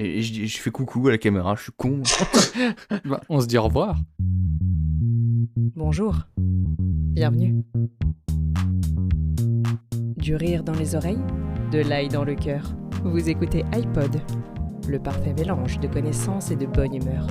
Et je fais coucou à la caméra, je suis con. Bah, on se dit au revoir. Bonjour, bienvenue. Du rire dans les oreilles, de l'ail dans le cœur. Vous écoutez iPod, le parfait mélange de connaissances et de bonne humeur.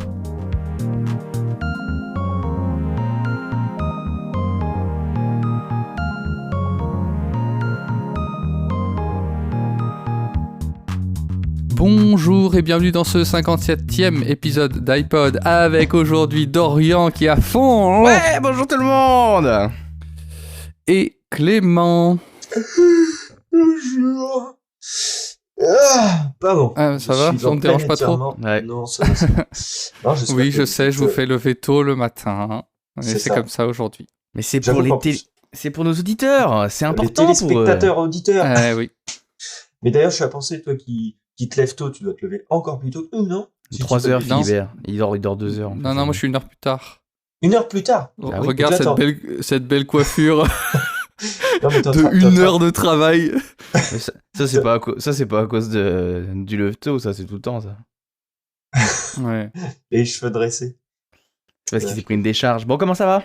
Bonjour et bienvenue dans ce 57e épisode d'iPod avec aujourd'hui Dorian qui est à fond. Ouais, bonjour tout le monde. Et Clément. Bonjour. Pardon. Ça va? Ça ne dérange pas trop? Ouais. Non, ça va. Non, Oui, je sais, je vous fais lever tôt le matin. Et C'est c'est ça. comme ça aujourd'hui. Mais c'est J'avoue pour qu'en c'est pour nos auditeurs, c'est Les important pour eux. téléspectateurs, auditeurs. Oui. Mais d'ailleurs, je suis à penser, toi qui te lèves tôt, tu dois te lever encore plus tôt que nous, non? Si 3 tu heures, te lèves non. Philibert. Il dort 2 heures. Non, moi je suis une heure plus tard. 1 heure plus tard. Ah oui, Regarde donc là, cette belle coiffure Non, mais de 1 heure de travail. Mais ça, c'est pas à cause du leve-tôt, ça c'est tout le temps ça. Ouais. Les cheveux dressés. C'est parce qu'il s'est pris une décharge. Bon, comment ça va?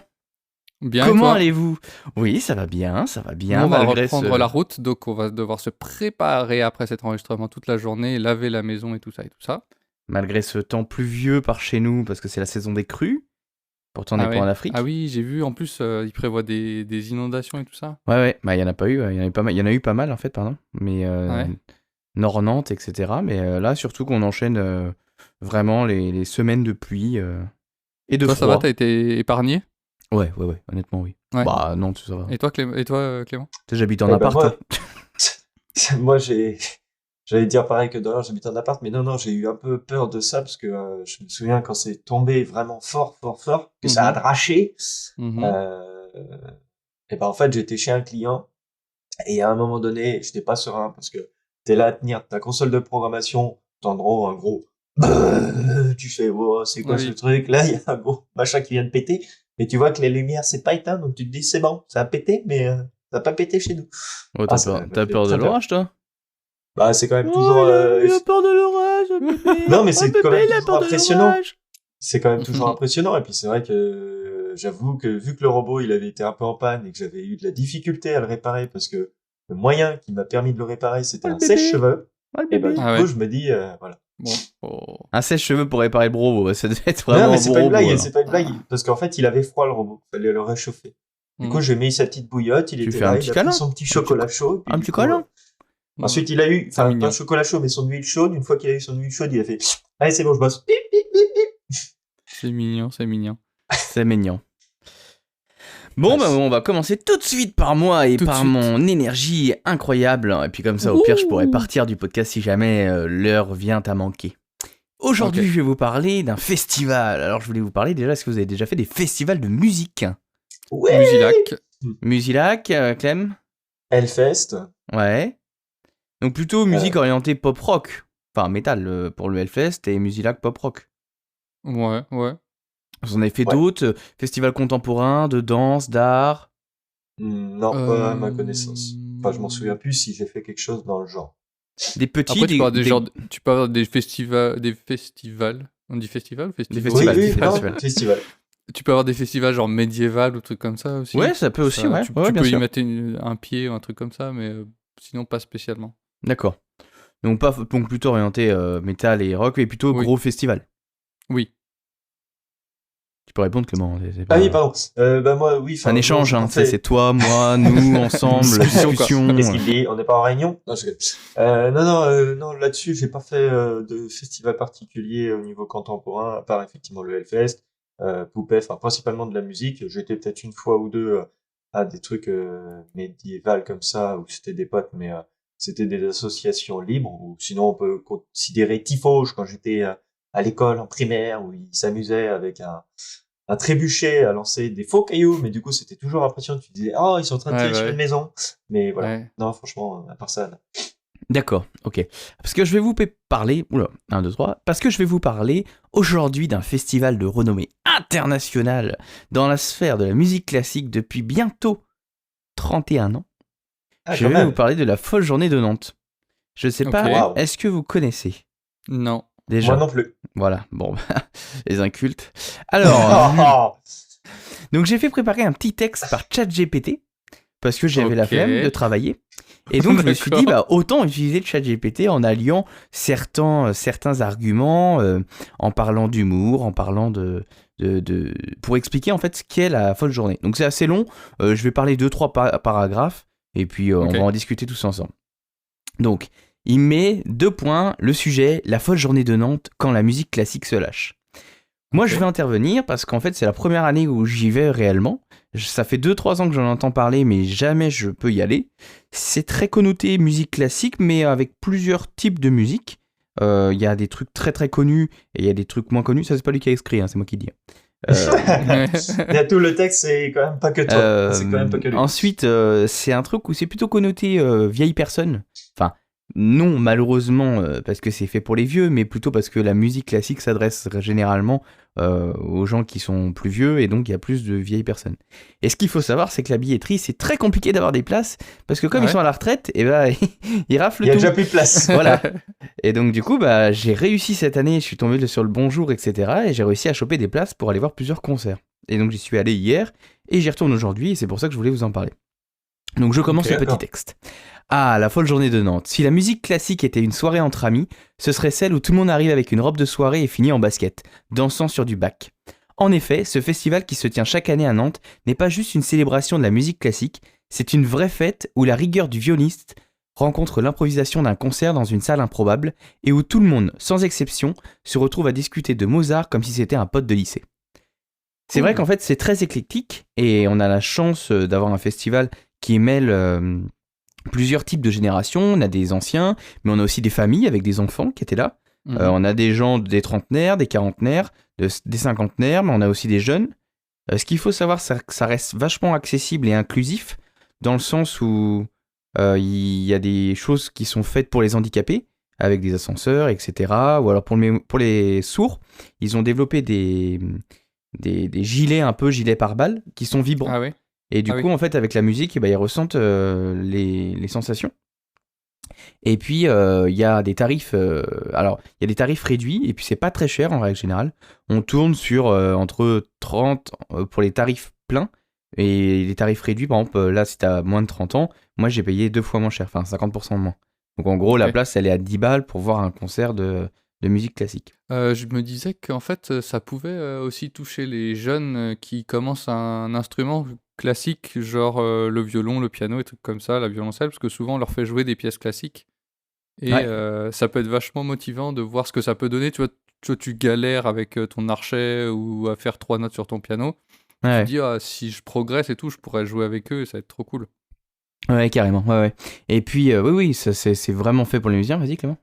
Bien, Comment et toi? allez-vous? Oui, ça va bien, Nous, on va malgré reprendre la route, donc on va devoir se préparer après cet enregistrement toute la journée, laver la maison et tout ça. malgré ce temps pluvieux par chez nous, parce que c'est la saison des crues. Pourtant, on n'est Ah pas ouais. en Afrique. Ah oui, j'ai vu, en plus, ils prévoient des inondations et tout ça. Ouais, bah il y en a pas eu, il y en a eu pas mal, il y en a eu pas mal en fait, pardon. Mais Ouais. Nord-Nantes, etc. Mais là, surtout qu'on enchaîne vraiment les semaines de pluie et de Toi, froid. ça va, t'as été épargné? Ouais, honnêtement, oui. Ouais. Bah non, ça va. Et toi, Clément? Tu sais, j'habite en Eh ben, appart. moi- toi. Moi, j'allais dire pareil que d'ailleurs, j'habite en appart, mais non, j'ai eu un peu peur de ça parce que je me souviens quand c'est tombé vraiment fort, que ça a draché. Mhm. Et ben en fait, j'étais chez un client et à un moment donné, j'étais pas serein parce que t'es là à tenir ta console de programmation, t'en gros, un gros, tu fais, oh, c'est quoi Oui. ce truc? Là, il y a un gros machin qui vient de péter, mais tu vois que les lumières, c'est pas éteint, donc tu te dis, c'est bon, ça a pété, mais ça a pas pété chez nous. Oh, t'as ça peur, m'a t'as fait peur de très peur. l'orage, toi? Bah, c'est quand même Oh, toujours, il a peur de l'orage, bébé. Non, mais c'est Oh, quand bébé, même il a toujours peur de impressionnant. l'orage. C'est quand même toujours impressionnant. Et puis c'est vrai que j'avoue que vu que le robot il avait été un peu en panne et que j'avais eu de la difficulté à le réparer parce que le moyen qui m'a permis de le réparer c'était Oh, le un bébé. sèche-cheveux. Oh, le Et ben bébé. du Ah coup ouais. je me dis voilà. Bon. Oh. Un sèche-cheveux pour réparer le bro, ça devait être vraiment Non mais un c'est bon pas une robot, blague, alors. c'est pas une blague parce qu'en fait il avait froid le robot, fallait le réchauffer. Du coup Mhm. j'ai mis sa petite bouillotte, il Tu était fais un là, petit il a câlin. pris son petit chocolat chaud. Puis Un du petit coup, câlin. Ensuite il a eu, C'est enfin mignon. pas chocolat chaud mais son huile chaude. Une fois qu'il a eu son huile chaude il a fait allez c'est bon je bosse. Pip, pip, pip, pip. C'est mignon. C'est mignon. Bon, bah, on va commencer tout de suite par moi et Tout de par suite. mon énergie incroyable. Et puis comme ça, au pire, je pourrais partir du podcast si jamais l'heure vient à manquer. Aujourd'hui, Ok. je vais vous parler d'un festival. Alors, je voulais vous parler déjà, est-ce que vous avez déjà fait des festivals de musique? Ouais. Musilac. Musilac, Clem? Hellfest. Ouais. Donc plutôt musique orientée pop-rock. Enfin, métal pour le Hellfest et Musilac pop-rock. Ouais. Vous en avez fait Ouais. d'autres? Festivals contemporains, de danse, d'art? Non, pas à ma connaissance. Enfin, je m'en souviens plus si j'ai fait quelque chose dans le genre. Des petits, Après, tu peux avoir des- tu peux avoir des festivals. On dit festival ou festival? festivals, oui, festival. non, festival. Tu peux avoir des festivals genre médiéval ou trucs comme ça aussi. Ouais, ça peut aussi, Ça, ouais. Tu, Ouais, tu bien peux sûr. y mettre un pied ou un truc comme ça, mais sinon pas spécialement. D'accord. Donc plutôt orienté métal et rock, mais plutôt Oui. gros festival. Oui. Tu peux répondre, Clément. C'est Ah pas- oui, pardon. Bah moi, oui. C'est un échange, hein. C'est toi, moi, nous, ensemble, la Discussion, quoi. discussion. Qu'est-ce qu'il dit? On n'est pas en réunion? Non, je non, là-dessus, j'ai pas fait de festival particulier au niveau contemporain, à part effectivement le Hellfest, Poupée, enfin principalement de la musique. J'ai été peut-être une fois ou deux à des trucs médiévals comme ça, où c'était des potes, mais c'était des associations libres, ou sinon on peut considérer Tifauge quand j'étais à l'école en primaire, où ils s'amusaient avec un trébuchet à lancer des faux cailloux, mais du coup c'était toujours impressionnant. Tu disais, oh, ils sont en train de Ouais, tirer bah sur ouais. une maison. Mais voilà. Ouais. Non, franchement, à part ça, non. D'accord, ok. Parce que je vais vous parler... Oula, 1, 2, 3. Parce que je vais vous parler aujourd'hui d'un festival de renommée internationale dans la sphère de la musique classique depuis bientôt 31 ans. Ah, Je quand vais même. vous parler de la folle journée de Nantes. Je sais Ok. pas, Wow. est-ce que vous connaissez? Non. Déjà. Moi non plus. Voilà, bon, les incultes. Alors, Oh, donc j'ai fait préparer un petit texte par ChatGPT parce que j'avais la Ok. flemme de travailler. Et donc je me suis dit, bah, autant utiliser le ChatGPT en alliant certains arguments, en parlant d'humour, en parlant pour expliquer en fait ce qu'est la folle journée. Donc c'est assez long, je vais parler 2-3 paragraphes et puis on Ok. va en discuter tous ensemble. Donc, il met 2 points, le sujet, la folle journée de Nantes quand la musique classique se lâche. Moi, Ok. je vais intervenir parce qu'en fait, c'est la première année où j'y vais réellement. Ça fait 2-3 ans que j'en entends parler, mais jamais je peux y aller. C'est très connoté musique classique, mais avec plusieurs types de musique. Il y a des trucs très très connus et il y a des trucs moins connus. Ça, c'est pas lui qui a écrit, hein, c'est moi qui dis. Il y a tout le texte, c'est quand même pas que toi. C'est quand même pas que lui. Ensuite, c'est un truc où c'est plutôt connoté vieille personne. Enfin, non, malheureusement, parce que c'est fait pour les vieux, mais plutôt parce que la musique classique s'adresse généralement aux gens qui sont plus vieux, et donc il y a plus de vieilles personnes. Et ce qu'il faut savoir, c'est que la billetterie, c'est très compliqué d'avoir des places, parce que comme Ouais. ils sont à la retraite, et ben, ils raflent Il y a tout. déjà plus de place. Voilà. Et donc du coup, bah, j'ai réussi cette année, je suis tombé sur le bon jour, etc. Et j'ai réussi à choper des places pour aller voir plusieurs concerts. Et donc j'y suis allé hier, et j'y retourne aujourd'hui, et c'est pour ça que je voulais vous en parler. Donc je commence Ok, le petit d'accord. texte. Ah, la folle journée de Nantes. Si la musique classique était une soirée entre amis, ce serait celle où tout le monde arrive avec une robe de soirée et finit en basket, dansant sur du bac. En effet, ce festival qui se tient chaque année à Nantes n'est pas juste une célébration de la musique classique, c'est une vraie fête où la rigueur du violoniste rencontre l'improvisation d'un concert dans une salle improbable et où tout le monde, sans exception, se retrouve à discuter de Mozart comme si c'était un pote de lycée. C'est vrai qu'en fait c'est très éclectique et on a la chance d'avoir un festival qui mêle plusieurs types de générations. On a des anciens, mais on a aussi des familles avec des enfants qui étaient là. Mhm. On a des gens des trentenaires, des quarantenaires, des cinquantenaires, mais on a aussi des jeunes. Ce qu'il faut savoir, c'est que ça reste vachement accessible et inclusif, dans le sens où il y a des choses qui sont faites pour les handicapés, avec des ascenseurs, etc. Ou alors pour les sourds, ils ont développé des gilets un peu gilets pare-balles qui sont vibrants. Ah ouais. Et du Ah coup, oui. en fait, avec la musique, eh ben, ils ressentent les sensations. Et puis, il y a des tarifs. Alors, il y a des tarifs réduits, et puis c'est pas très cher en règle générale. On tourne sur entre 30 pour les tarifs pleins, et les tarifs réduits, par exemple, là, si t'as moins de 30 ans, moi j'ai payé 2 fois moins cher, enfin 50% de moins. Donc en gros, la Ok. place, elle est à 10 balles pour voir un concert de musique classique. Je me disais qu'en fait, ça pouvait aussi toucher les jeunes qui commencent un instrument classique, genre le violon, le piano et trucs comme ça, la violoncelle, parce que souvent on leur fait jouer des pièces classiques. Et Ouais. ça peut être vachement motivant de voir ce que ça peut donner. Tu galères avec ton archet ou à faire 3 notes sur ton piano. Ouais. Tu te dis, ah, si je progresse et tout, je pourrais jouer avec eux et ça va être trop cool. Ouais, carrément, ouais. Et puis, oui, ça, c'est vraiment fait pour les musiciens. Vas-y, Clément.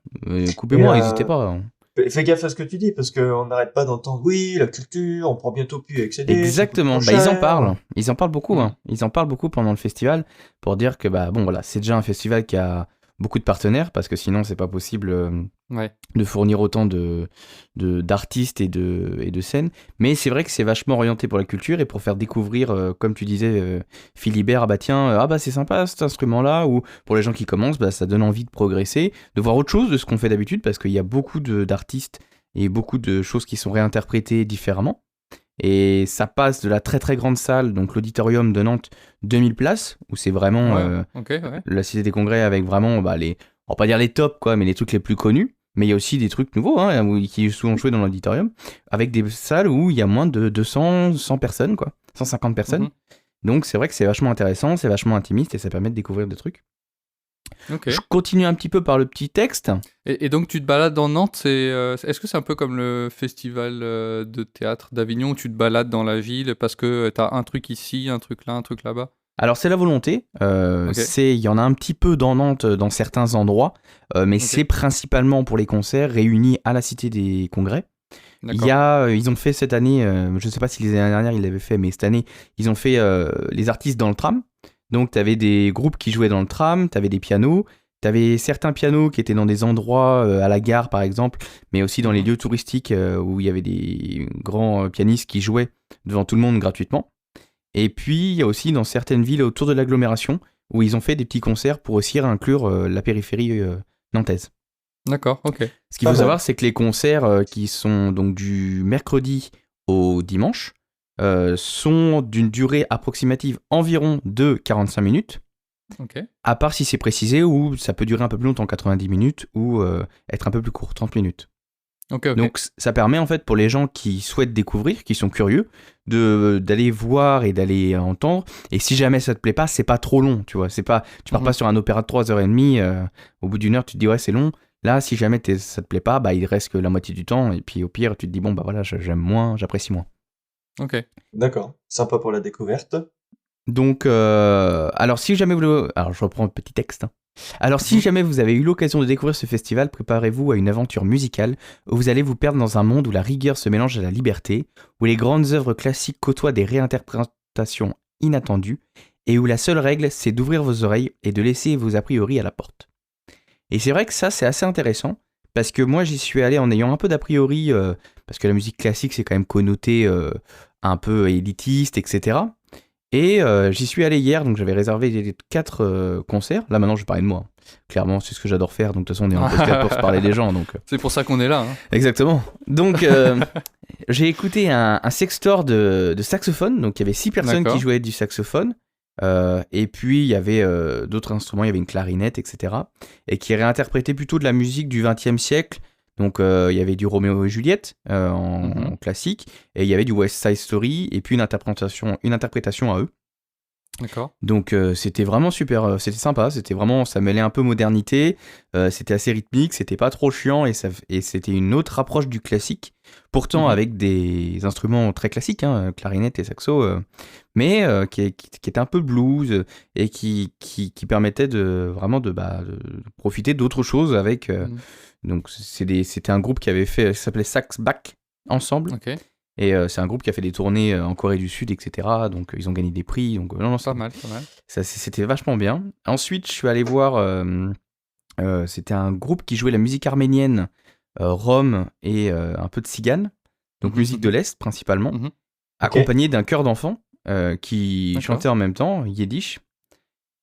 Coupez-moi, Et, n'hésitez pas. Hein. Fais gaffe à ce que tu dis, parce qu'on n'arrête pas d'entendre, oui, la culture, on pourra bientôt plus y accéder. Exactement, ça coûte trop ils en cher. parlent. Ils en parlent beaucoup. Mm. Hein. Ils en parlent beaucoup pendant le festival pour dire que, bah, bon, voilà, c'est déjà un festival qui a beaucoup de partenaires, parce que sinon, c'est pas possible Ouais. de fournir autant d'artistes et de scènes. Mais c'est vrai que c'est vachement orienté pour la culture et pour faire découvrir, comme tu disais, Philibert, ah bah tiens, ah bah c'est sympa cet instrument-là, ou pour les gens qui commencent, bah, ça donne envie de progresser, de voir autre chose de ce qu'on fait d'habitude, parce qu'il y a beaucoup d'artistes et beaucoup de choses qui sont réinterprétées différemment. Et ça passe de la très très grande salle, donc l'auditorium de Nantes, 2000 places, où c'est vraiment Ouais. Ok, ouais. la Cité des Congrès avec vraiment, bah, on va pas dire les tops, quoi, mais les trucs les plus connus. Mais il y a aussi des trucs nouveaux qui sont souvent joués dans l'auditorium, avec des salles où il y a moins de 200, 100 personnes, quoi, 150 personnes. Mhm. Donc c'est vrai que c'est vachement intéressant, c'est vachement intimiste et ça permet de découvrir des trucs. Ok. Je continue un petit peu par le petit texte. Et donc tu te balades dans Nantes, est-ce que c'est un peu comme le festival de théâtre d'Avignon où tu te balades dans la ville parce que t'as un truc ici, un truc là, un truc là-bas? Alors c'est la volonté, Ok. il y en a un petit peu dans Nantes, dans certains endroits, mais Ok. c'est principalement pour les concerts réunis à la Cité des Congrès. D'accord. Ils ont fait cette année, je ne sais pas si les années dernières ils l'avaient fait, mais cette année, ils ont fait les artistes dans le tram. Donc, tu avais des groupes qui jouaient dans le tram, tu avais des pianos, tu avais certains pianos qui étaient dans des endroits, à la gare par exemple, mais aussi dans les lieux touristiques où il y avait des grands pianistes qui jouaient devant tout le monde gratuitement. Et puis, il y a aussi dans certaines villes autour de l'agglomération où ils ont fait des petits concerts pour aussi inclure la périphérie nantaise. D'accord, ok. Ce qu'il faut savoir, c'est que les concerts qui sont donc du mercredi au dimanche sont d'une durée approximative environ de 45 minutes, Ok. à part si c'est précisé, ou ça peut durer un peu plus longtemps, 90 minutes, ou être un peu plus court, 30 minutes. Ok, ok. Donc ça permet en fait pour les gens qui souhaitent découvrir, qui sont curieux, d'aller voir et d'aller entendre. Et si jamais ça te plaît pas, c'est pas trop long, tu vois. C'est pas, tu pars pas sur un opéra de 3h30, au bout d'une heure tu te dis ouais c'est long. Là si jamais ça te plaît pas, bah il reste que la moitié du temps. Et puis au pire tu te dis bon bah voilà j'aime moins, j'apprécie moins. Ok. D'accord. Sympa pour la découverte. Donc alors si jamais alors je reprends un petit texte, hein. Alors si jamais vous avez eu l'occasion de découvrir ce festival, préparez-vous à une aventure musicale où vous allez vous perdre dans un monde où la rigueur se mélange à la liberté, où les grandes œuvres classiques côtoient des réinterprétations inattendues, et où la seule règle c'est d'ouvrir vos oreilles et de laisser vos a priori à la porte. Et c'est vrai que ça c'est assez intéressant, parce que moi j'y suis allé en ayant un peu d'a priori, parce que la musique classique c'est quand même connoté un peu élitiste, etc. Et j'y suis allé hier, donc j'avais réservé les 4 concerts. Là maintenant je vais parler de moi. Clairement c'est ce que j'adore faire, donc de toute façon on est en podcast pour se parler des gens. Donc, C'est pour ça qu'on est là. Hein. Exactement. Donc j'ai écouté un sextor de saxophone, donc il y avait 6 personnes D'accord. qui jouaient du saxophone. Et puis il y avait d'autres instruments, il y avait une clarinette, etc. Et qui réinterprétait plutôt de la musique du XXe siècle. Donc il y avait du Roméo et Juliette en classique, et il y avait du West Side Story, et puis une interprétation à eux. D'accord. Donc c'était vraiment super, c'était sympa, c'était vraiment, ça mêlait un peu modernité, c'était assez rythmique, c'était pas trop chiant, et c'était une autre approche du classique, pourtant avec des instruments très classiques, hein, clarinette et saxo, mais qui était un peu blues, et qui permettait vraiment de profiter d'autres choses avec... Donc c'était un groupe qui avait fait, ça s'appelait Sax Back ensemble, Ok. et c'est un groupe qui a fait des tournées en Corée du Sud, etc. Donc ils ont gagné des prix, donc non, Pas mal, pas mal. c'était vachement bien. Ensuite je suis allé voir, c'était un groupe qui jouait la musique arménienne, rom et un peu de cigane, donc musique de l'Est principalement, accompagné d'un chœur d'enfants qui chantait en même temps, yiddish.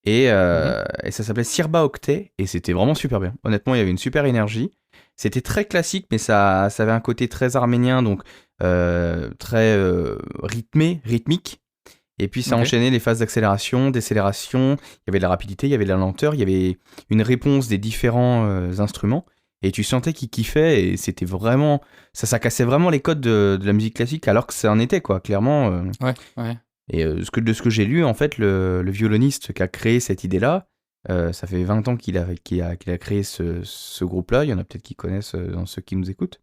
Et ça s'appelait Sirba Octet, et c'était vraiment super bien. Honnêtement, il y avait une super énergie. C'était très classique, mais ça avait un côté très arménien, donc très rythmique. Et puis ça enchaînait les phases d'accélération, décélération, il y avait de la rapidité, il y avait de la lenteur, il y avait une réponse des différents instruments. Et tu sentais qu'ils kiffaient, et c'était vraiment... Ça cassait vraiment les codes de la musique classique, alors que ça en était, quoi, clairement. Ouais. Et de ce que j'ai lu, en fait, le violoniste qui a créé cette idée-là, ça fait 20 ans qu'il a créé ce groupe-là. Il y en a peut-être qui connaissent dans ceux qui nous écoutent.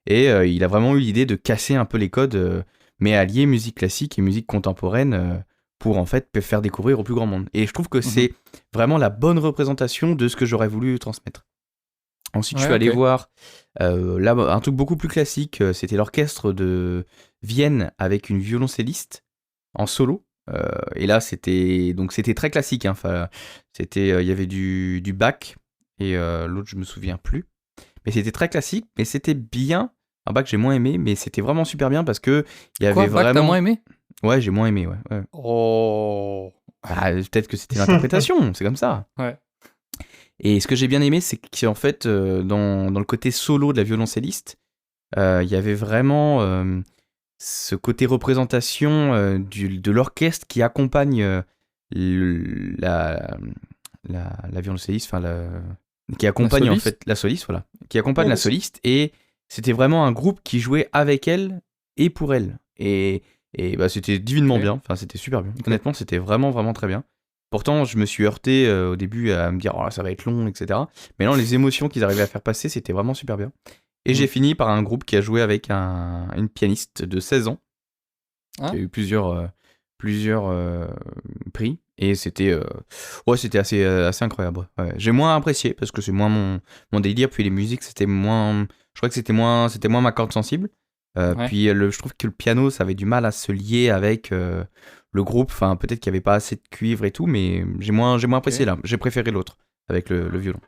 Et il a vraiment eu l'idée de casser un peu les codes, mais allier musique classique et musique contemporaine pour en fait faire découvrir au plus grand monde. Et je trouve que c'est vraiment la bonne représentation de ce que j'aurais voulu transmettre. Ensuite, je suis allé voir là, un truc beaucoup plus classique. C'était l'orchestre de Vienne avec une violoncelliste en solo, et là c'était très classique, hein. Enfin, il y avait du Bach, et l'autre je me souviens plus, mais c'était très classique, mais c'était bien. Un Bach j'ai moins aimé, mais c'était vraiment super bien parce que il y avait Bach, vraiment... t'as moins aimé? Ouais, j'ai moins aimé, ouais. Oh. Ah, peut-être que c'était l'interprétation, c'est comme ça. Ouais. Et ce que j'ai bien aimé, c'est qu'en fait dans le côté solo de la violoncelliste, il y avait vraiment ce côté représentation de l'orchestre qui accompagne la violoncelliste, qui accompagne en fait la soliste, voilà, qui accompagne la soliste, et c'était vraiment un groupe qui jouait avec elle et pour elle, et bah, c'était divinement bien, enfin c'était super bien, honnêtement c'était vraiment vraiment très bien. Pourtant je me suis heurté au début à me dire oh, ça va être long, etc. Mais non, les émotions qu'ils arrivaient à faire passer, c'était vraiment super bien. Et j'ai fini par un groupe qui a joué avec une pianiste de 16 ans, qui a eu plusieurs prix, et c'était assez incroyable. Ouais. J'ai moins apprécié, parce que c'est moins mon délire, puis les musiques, c'était moins... Je crois que c'était moins ma corde sensible. Puis je trouve que le piano, ça avait du mal à se lier avec le groupe, enfin peut-être qu'il n'y avait pas assez de cuivre et tout, mais j'ai moins apprécié là. J'ai préféré l'autre, avec le violon.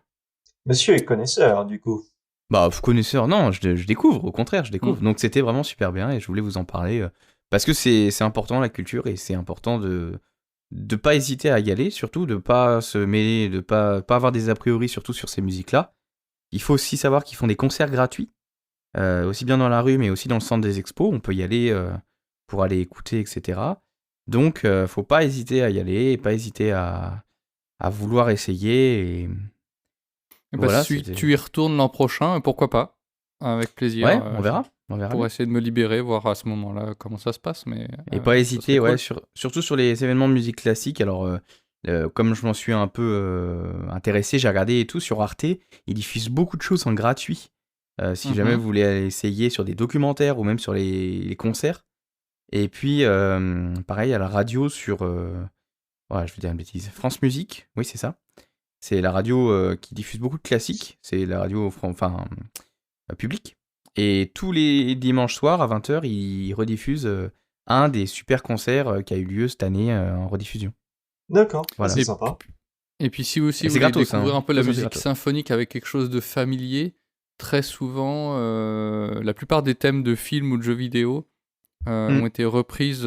Monsieur est connaisseur, du coup. Bah, connaisseur, non, je découvre, au contraire, je découvre. Donc c'était vraiment super bien, et je voulais vous en parler, parce que c'est important la culture, et c'est important de pas hésiter à y aller, surtout de pas se mêler, de pas avoir des a priori, surtout sur ces musiques-là, Il faut aussi savoir qu'ils font des concerts gratuits, aussi bien dans la rue, mais aussi dans le centre des expos. On peut y aller pour aller écouter, etc. Donc, faut pas hésiter à y aller, et pas hésiter à vouloir essayer. Et Et bah, voilà, si c'était... tu y retournes l'an prochain, pourquoi pas? Avec plaisir. Ouais, on verra Pour bien. essayer de me libérer, voir à ce moment-là comment ça se passe. Mais, Et pas ce hésiter, serait ouais, cool. surtout sur les événements de musique classique. Alors, comme je m'en suis un peu intéressé, j'ai regardé et tout sur Arte. Ils diffusent beaucoup de choses en gratuit. Si jamais Mhm. vous voulez aller essayer sur des documentaires ou même sur les concerts. Et puis, pareil, à la radio sur... ouais, je vais dire une bêtise. France Musique, oui, c'est ça. C'est la radio qui diffuse beaucoup de classiques. C'est la radio publique. Et tous les dimanches soirs à 20h, ils rediffusent un des super concerts qui a eu lieu cette année en rediffusion. D'accord, Voilà. c'est Et, sympa. et puis si aussi Et vous c'est voulez gratos, découvrir hein. un peu Tout la ça, c'est musique gratos. symphonique avec quelque chose de familier, très souvent, la plupart des thèmes de films ou de jeux vidéo ont été reprises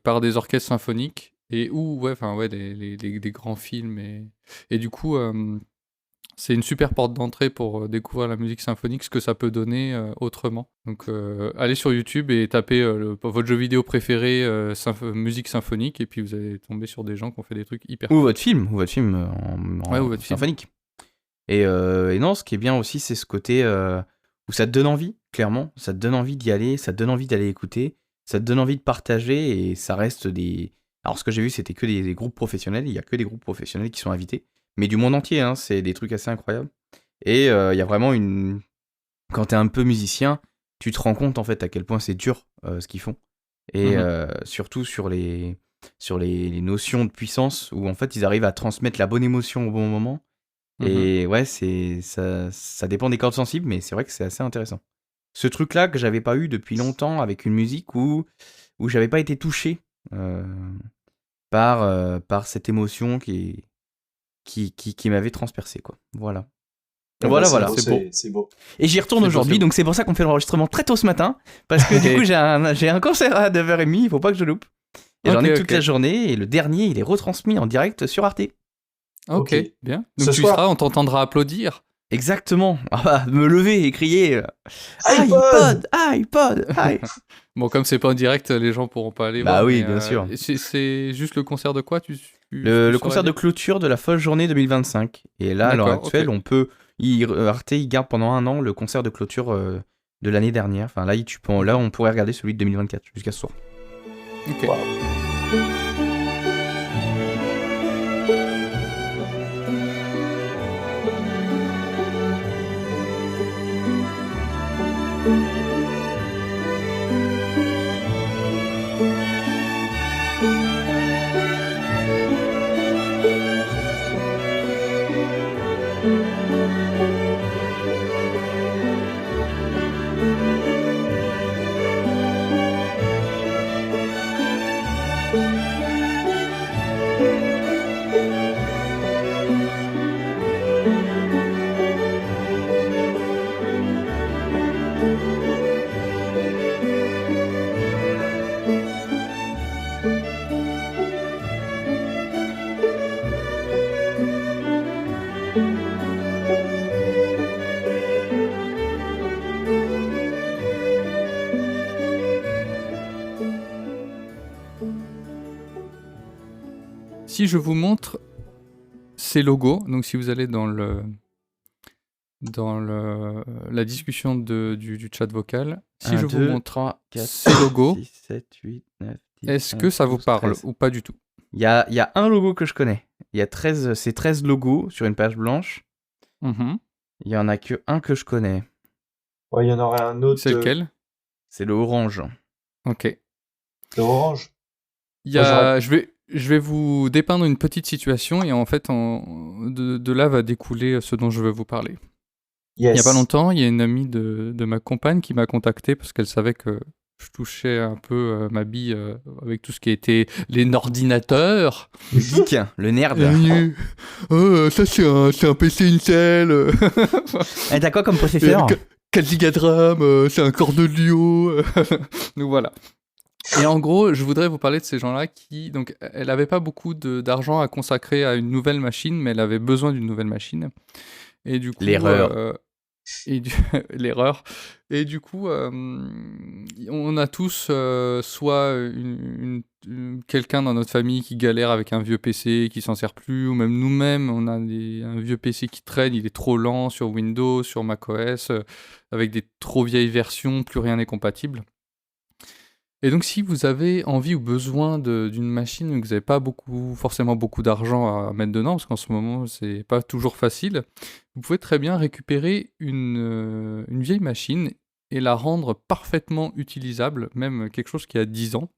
par des orchestres symphoniques et des grands films et du coup c'est une super porte d'entrée pour découvrir la musique symphonique, ce que ça peut donner autrement. Donc allez sur YouTube et tapez votre jeu vidéo préféré musique symphonique et puis vous allez tomber sur des gens qui ont fait des trucs hyper Ou cool. votre film Ouais, ou votre film. symphonique. Et non, ce qui est bien aussi, c'est ce côté où ça te donne envie, clairement. Ça te donne envie d'y aller, ça te donne envie d'aller écouter, ça te donne envie de partager et ça reste des... Alors, ce que j'ai vu, c'était que des groupes professionnels. Il y a que des groupes professionnels qui sont invités. Mais du monde entier, hein, c'est des trucs assez incroyables. Et il y a vraiment une... Quand t'es un peu musicien, tu te rends compte, en fait, à quel point c'est dur ce qu'ils font. Et surtout sur les notions de puissance, où, en fait, ils arrivent à transmettre la bonne émotion au bon moment. Et ouais, ça dépend des cordes sensibles, mais c'est vrai que c'est assez intéressant. Ce truc-là que j'avais pas eu depuis longtemps avec une musique où j'avais pas été touché par cette émotion qui m'avait transpercé, quoi. Voilà. Ah Voilà, bah, voilà. C'est beau. C'est beau. Et j'y retourne C'est beau, aujourd'hui, c'est beau. donc c'est pour ça qu'on fait l'enregistrement très tôt ce matin, parce que du coup j'ai un concert à 9h30, il faut pas que je loupe. Et j'en ai toute la journée, et le dernier, il est retransmis en direct sur Arte. Ok, Ok. bien. Ce Donc tu soir. seras, on t'entendra applaudir. Exactement. Ah bah, me lever et crier iPod iPod. Bon, comme c'est pas en direct, les gens pourront pas aller Bah voir. oui, mais, bien sûr. C'est juste le concert de quoi Le concert de clôture de la folle journée 2025. Et là, à l'heure D'accord, actuelle, ok. on peut... Arte, il garde pendant un an le concert de clôture de l'année dernière. Enfin, là, là, on pourrait regarder celui de 2024 jusqu'à ce soir. Ok. Wow. Si je vous montre ces logos, donc si vous allez dans la discussion du chat vocal, si je vous montre 3, 4, ces logos, 6, 7, 8, 9, 10, est-ce 11, que ça vous 12, parle 13. ou pas du tout? Il y a un logo que je connais. Il y a 13 logos sur une page blanche. Mhm. Il y en a que un que je connais. Ouais, il y en aurait un autre. C'est lequel? C'est le orange. Ok. De orange. Je vais vous dépeindre une petite situation et en fait, de là va découler ce dont je veux vous parler. Yes. Il n'y a pas longtemps, il y a une amie de ma compagne qui m'a contacté parce qu'elle savait que je touchais un peu ma bille avec tout ce qui était les ordinateurs. Le geek, le nerd. Ça, c'est un PC Intel. Et t'as quoi comme processeur? 4 gigas de RAM, c'est un Cornelio. Donc voilà. Et en gros, je voudrais vous parler de ces gens-là qui, donc, elle n'avait pas beaucoup d'argent à consacrer à une nouvelle machine, mais elle avait besoin d'une nouvelle machine. Et du coup, L'erreur. l'erreur. Et du coup, on a tous soit quelqu'un dans notre famille qui galère avec un vieux PC, qui s'en sert plus, ou même nous-mêmes, on a un vieux PC qui traîne, il est trop lent sur Windows, sur macOS, avec des trop vieilles versions, plus rien n'est compatible. Et donc, si vous avez envie ou besoin d'une machine, mais que vous n'avez pas forcément beaucoup d'argent à mettre dedans, parce qu'en ce moment, c'est pas toujours facile, vous pouvez très bien récupérer une vieille machine et la rendre parfaitement utilisable, même quelque chose qui a 10 ans,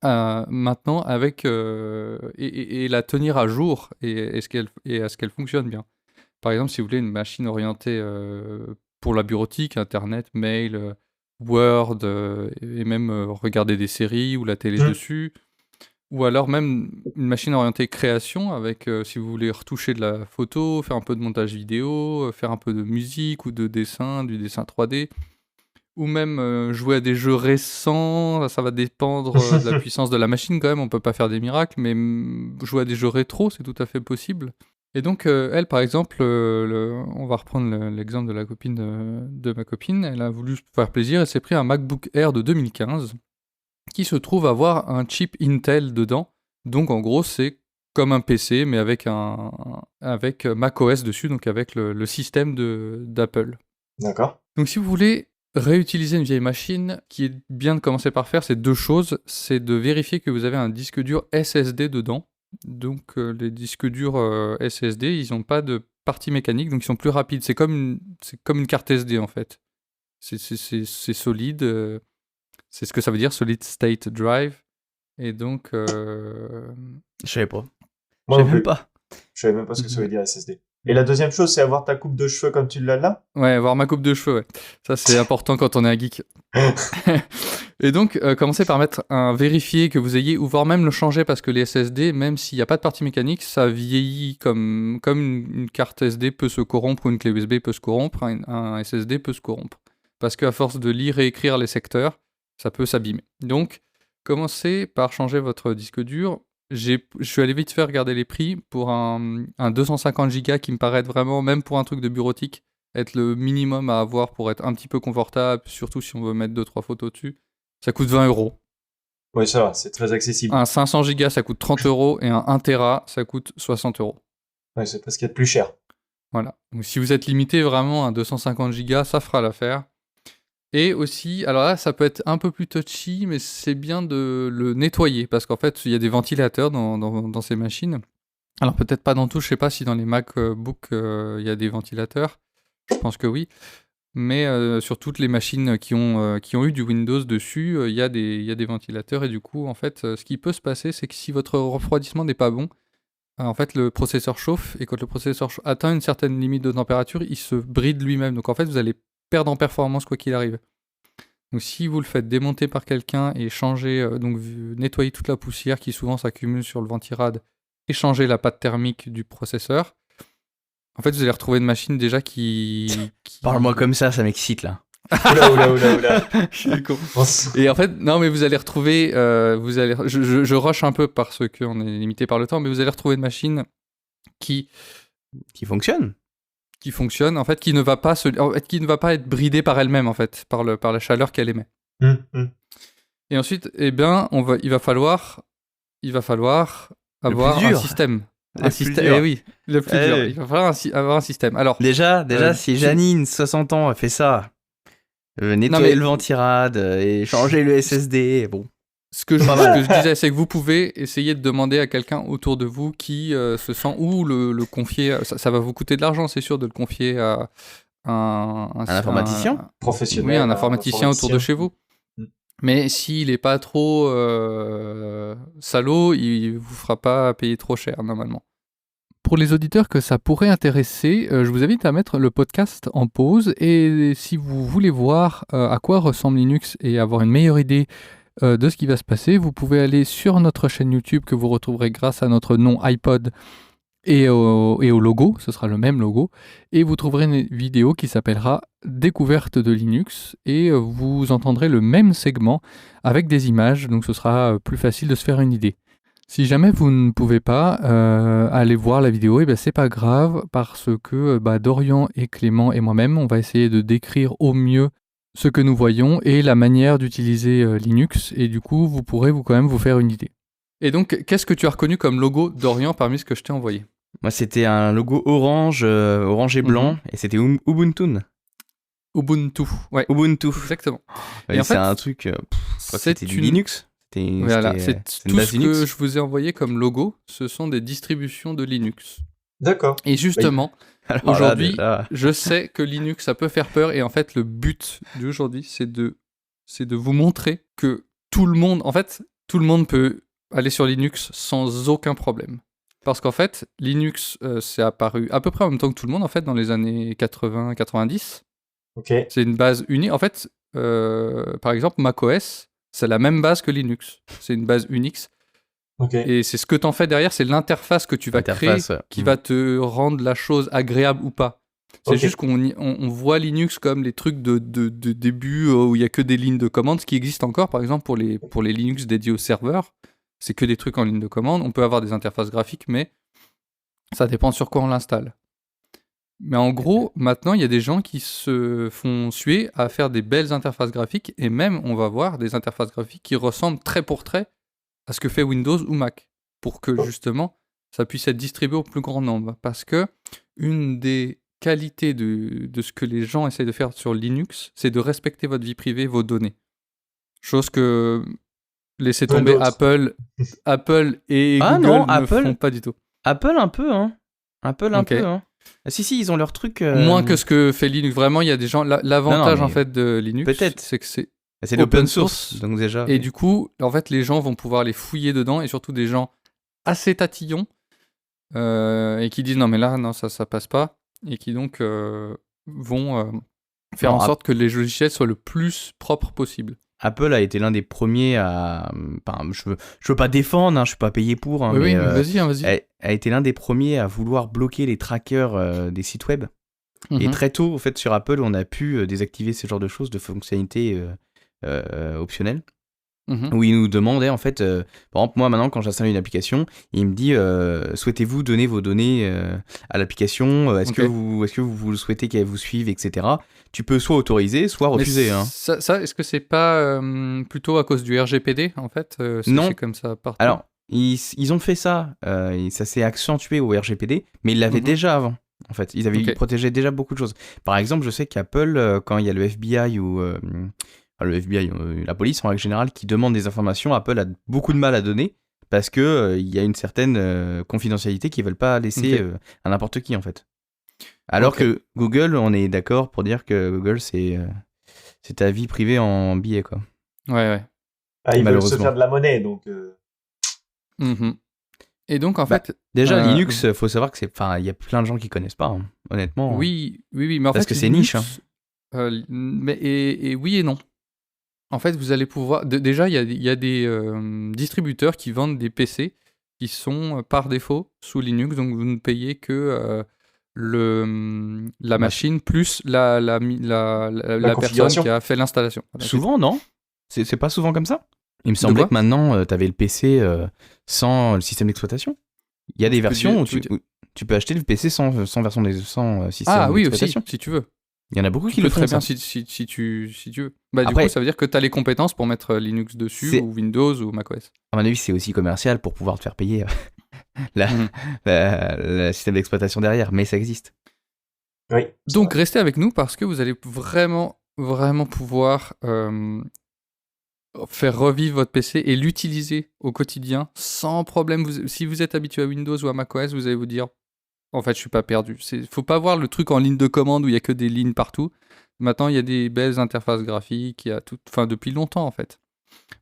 maintenant, et la tenir à jour et à ce qu'elle fonctionne bien. Par exemple, si vous voulez une machine orientée pour la bureautique, Internet, mail, Word, et même regarder des séries ou la télé dessus, ou alors même une machine orientée création avec, si vous voulez retoucher de la photo, faire un peu de montage vidéo, faire un peu de musique ou de dessin, du dessin 3D, ou même jouer à des jeux récents, ça va dépendre de la puissance de la machine quand même, on peut pas faire des miracles, mais jouer à des jeux rétro, c'est tout à fait possible. Et donc, elle, par exemple, on va reprendre l'exemple de la copine de ma copine. Elle a voulu se faire plaisir. Elle s'est pris un MacBook Air de 2015 qui se trouve avoir un chip Intel dedans. Donc, en gros, c'est comme un PC, mais avec macOS dessus, donc avec le système d'Apple. D'accord. Donc, si vous voulez réutiliser une vieille machine, qui est bien de commencer par faire, c'est 2 choses. C'est de vérifier que vous avez un disque dur SSD dedans. Donc les disques durs SSD, ils n'ont pas de partie mécanique, donc ils sont plus rapides. C'est comme une carte SD en fait. C'est solide, c'est ce que ça veut dire, Solid State Drive. Et donc... Je savais pas. Moi Je non savais même plus. pas. Je savais même pas ce que ça veut dire SSD. Et la deuxième chose, c'est avoir ta coupe de cheveux comme tu l'as là. Ouais, voir ma coupe de cheveux, ouais. Ça, c'est important quand on est un geek. Et donc, commencez par vérifier que vous ayez, ou voire même le changer, parce que les SSD, même s'il n'y a pas de partie mécanique, ça vieillit comme une carte SD peut se corrompre, ou une clé USB peut se corrompre, un SSD peut se corrompre. Parce qu'à force de lire et écrire les secteurs, ça peut s'abîmer. Donc, commencez par changer votre disque dur. Je suis allé vite faire regarder les prix pour un 250 Go qui me paraît vraiment, même pour un truc de bureautique, être le minimum à avoir pour être un petit peu confortable, surtout si on veut mettre 2-3 photos dessus. Ça coûte 20 €. Oui, ça va, c'est très accessible. Un 500 Go, ça coûte 30 € et un 1 Tera, ça coûte 60 €. Ouais, c'est parce qu'il y a de plus cher. Voilà. Donc si vous êtes limité vraiment à 250 Go, ça fera l'affaire. Et aussi, alors là, ça peut être un peu plus touchy, mais c'est bien de le nettoyer, parce qu'en fait, il y a des ventilateurs dans ces machines. Alors peut-être pas dans tout, je sais pas si dans les MacBook, il y a des ventilateurs. Je pense que oui. Mais sur toutes les machines qui ont eu du Windows dessus, il y a des ventilateurs. Et du coup, en fait, ce qui peut se passer, c'est que si votre refroidissement n'est pas bon, en fait, le processeur chauffe. Et quand le processeur atteint une certaine limite de température, il se bride lui-même. Donc en fait, vous allez perdre en performance quoi qu'il arrive. Donc si vous le faites démonter par quelqu'un et changer, nettoyer toute la poussière qui souvent s'accumule sur le ventirad et changer la pâte thermique du processeur, en fait vous allez retrouver une machine déjà qui... Parle-moi comme ça m'excite là. Oula. Je suis con. Et en fait, non mais vous allez retrouver, je rush un peu parce qu'on est limité par le temps, mais vous allez retrouver une machine qui fonctionne. Qui fonctionne, en fait, qui ne va pas être bridée par elle-même, en fait, par la chaleur qu'elle émet. Et ensuite, eh bien, il va falloir avoir un système. Eh oui, le plus dur. Il va falloir avoir un système. Alors, déjà si Janine, 60 ans, a fait ça, nettoyer le ventirad et changer le SSD, bon. Ce que je disais, c'est que vous pouvez essayer de demander à quelqu'un autour de vous qui se sent, ou le confier, ça va vous coûter de l'argent, c'est sûr, de le confier à un informaticien professionnel. Oui, un informaticien autour de chez vous. Mais s'il n'est pas trop salaud, il vous fera pas payer trop cher, normalement. Pour les auditeurs que ça pourrait intéresser, je vous invite à mettre le podcast en pause, et si vous voulez voir à quoi ressemble Linux et avoir une meilleure idée de ce qui va se passer, vous pouvez aller sur notre chaîne YouTube que vous retrouverez grâce à notre nom iPod et au logo, ce sera le même logo, et vous trouverez une vidéo qui s'appellera Découverte de Linux, et vous entendrez le même segment avec des images, donc ce sera plus facile de se faire une idée. Si jamais vous ne pouvez pas aller voir la vidéo, c'est pas grave parce que Dorian et Clément et moi-même, on va essayer de décrire au mieux ce que nous voyons et la manière d'utiliser Linux, et du coup vous pourrez quand même vous faire une idée. Et donc, qu'est-ce que tu as reconnu comme logo Dorian parmi ce que je t'ai envoyé? Moi, c'était un logo orange et blanc, et c'était Ubuntu. Ubuntu, ouais. Ubuntu. Exactement. Et en c'est fait, un truc. C'était du une- Linux. Voilà, C'était, c'est une tout base ce Linux. que je vous ai envoyé comme logo, ce sont des distributions de Linux. D'accord. Et justement, Alors là, aujourd'hui, déjà, je sais que Linux, ça peut faire peur, et en fait, le but d'aujourd'hui, c'est de vous montrer que tout le monde peut aller sur Linux sans aucun problème. Parce qu'en fait, Linux, c'est apparu à peu près en même temps que tout le monde, en fait, dans les années 80-90. Ok. C'est une base unique. En fait, par exemple, macOS, c'est la même base que Linux. C'est une base Unix. Ok. Et c'est ce que t'en fais derrière, c'est l'interface que tu vas créer qui va te rendre la chose agréable ou pas. C'est Ok. juste qu'on voit Linux comme les trucs de début où il y a que des lignes de commande, ce qui existe encore, par exemple, pour les Linux dédiés au serveur. C'est que des trucs en ligne de commande. On peut avoir des interfaces graphiques, mais ça dépend sur quoi on l'installe. Mais en gros, maintenant, il y a des gens qui se font suer à faire des belles interfaces graphiques, et même, on va voir des interfaces graphiques qui ressemblent trait pour trait à ce que fait Windows ou Mac, pour que justement, ça puisse être distribué au plus grand nombre. Parce que une des qualités de ce que les gens essayent de faire sur Linux, c'est de respecter votre vie privée, vos données. Chose que laissez tomber Apple et Google ne font pas du tout. Apple un peu, hein. Apple un Ok. peu, hein. Ah, si, ils ont leur truc. Moins que ce que fait Linux. Vraiment, il y a des gens. L'avantage Non, en mais fait de Linux, peut-être. c'est que c'est C'est l'open open source, source. donc déjà. Et du coup, en fait, les gens vont pouvoir les fouiller dedans, et surtout des gens assez tatillons et qui disent non mais là non ça passe pas, et qui donc vont faire Non, en sorte que les logiciels soient le plus propres possible. Apple a été l'un des premiers à. Enfin, je veux pas défendre, hein, je suis pas payé pour, hein, Oui, mais vas-y. a été l'un des premiers à vouloir bloquer les trackers des sites web. Et Mhm. très tôt, en fait, sur Apple, on a pu désactiver ce genre de choses, de fonctionnalités optionnelles. Mhm. Où il nous demandait, en fait, par exemple, moi maintenant, quand j'installe une application, il me dit souhaitez-vous donner vos données à l'application Est-ce que vous souhaitez qu'elle vous suive, etc. Tu peux soit autoriser, soit refuser. Mais Hein. ça, est-ce que c'est pas plutôt à cause du RGPD en fait Non. C'est comme ça partout. Alors, ils ont fait ça, et ça s'est accentué au RGPD, mais ils l'avaient déjà avant. En fait, ils protégeaient déjà beaucoup de choses. Par exemple, je sais qu'Apple, quand il y a le FBI ou la police en règle générale, qui demande des informations, Apple a beaucoup de mal à donner parce que il y a une certaine confidentialité qu'ils veulent pas laisser à n'importe qui en fait. Alors que Google, on est d'accord pour dire que Google c'est ta vie privée en billet quoi. Ouais. Ah, ils veulent se faire de la monnaie donc. Mhm. Et donc en fait. Déjà Linux, faut savoir que il y a plein de gens qui connaissent pas, hein, honnêtement. Oui, mais en parce fait que c'est Linux, niche. Hein. Mais et oui et non. En fait, vous allez pouvoir. Déjà, il y a des distributeurs qui vendent des PC qui sont par défaut sous Linux, donc vous ne payez que la machine plus la personne qui a fait l'installation. Voilà, souvent, non ? C'est pas souvent comme ça ? Il me semblait que maintenant, tu avais le PC sans le système d'exploitation. Il y a des versions où tu peux acheter le PC sans version sans système d'exploitation. Ah oui, aussi, si tu veux. Il y en a beaucoup qui le font très bien ça. si tu veux. Du coup, ça veut dire que tu as les compétences pour mettre Linux dessus, ou Windows, ou macOS. À mon avis, c'est aussi commercial pour pouvoir te faire payer le système d'exploitation derrière, mais ça existe. Oui. Donc, restez avec nous parce que vous allez vraiment, vraiment pouvoir faire revivre votre PC et l'utiliser au quotidien sans problème. Si vous êtes habitué à Windows ou à macOS, vous allez vous dire en fait, je suis pas perdu. Faut pas voir le truc en ligne de commande où il y a que des lignes partout. Maintenant, il y a des belles interfaces graphiques, il y a tout, enfin depuis longtemps en fait.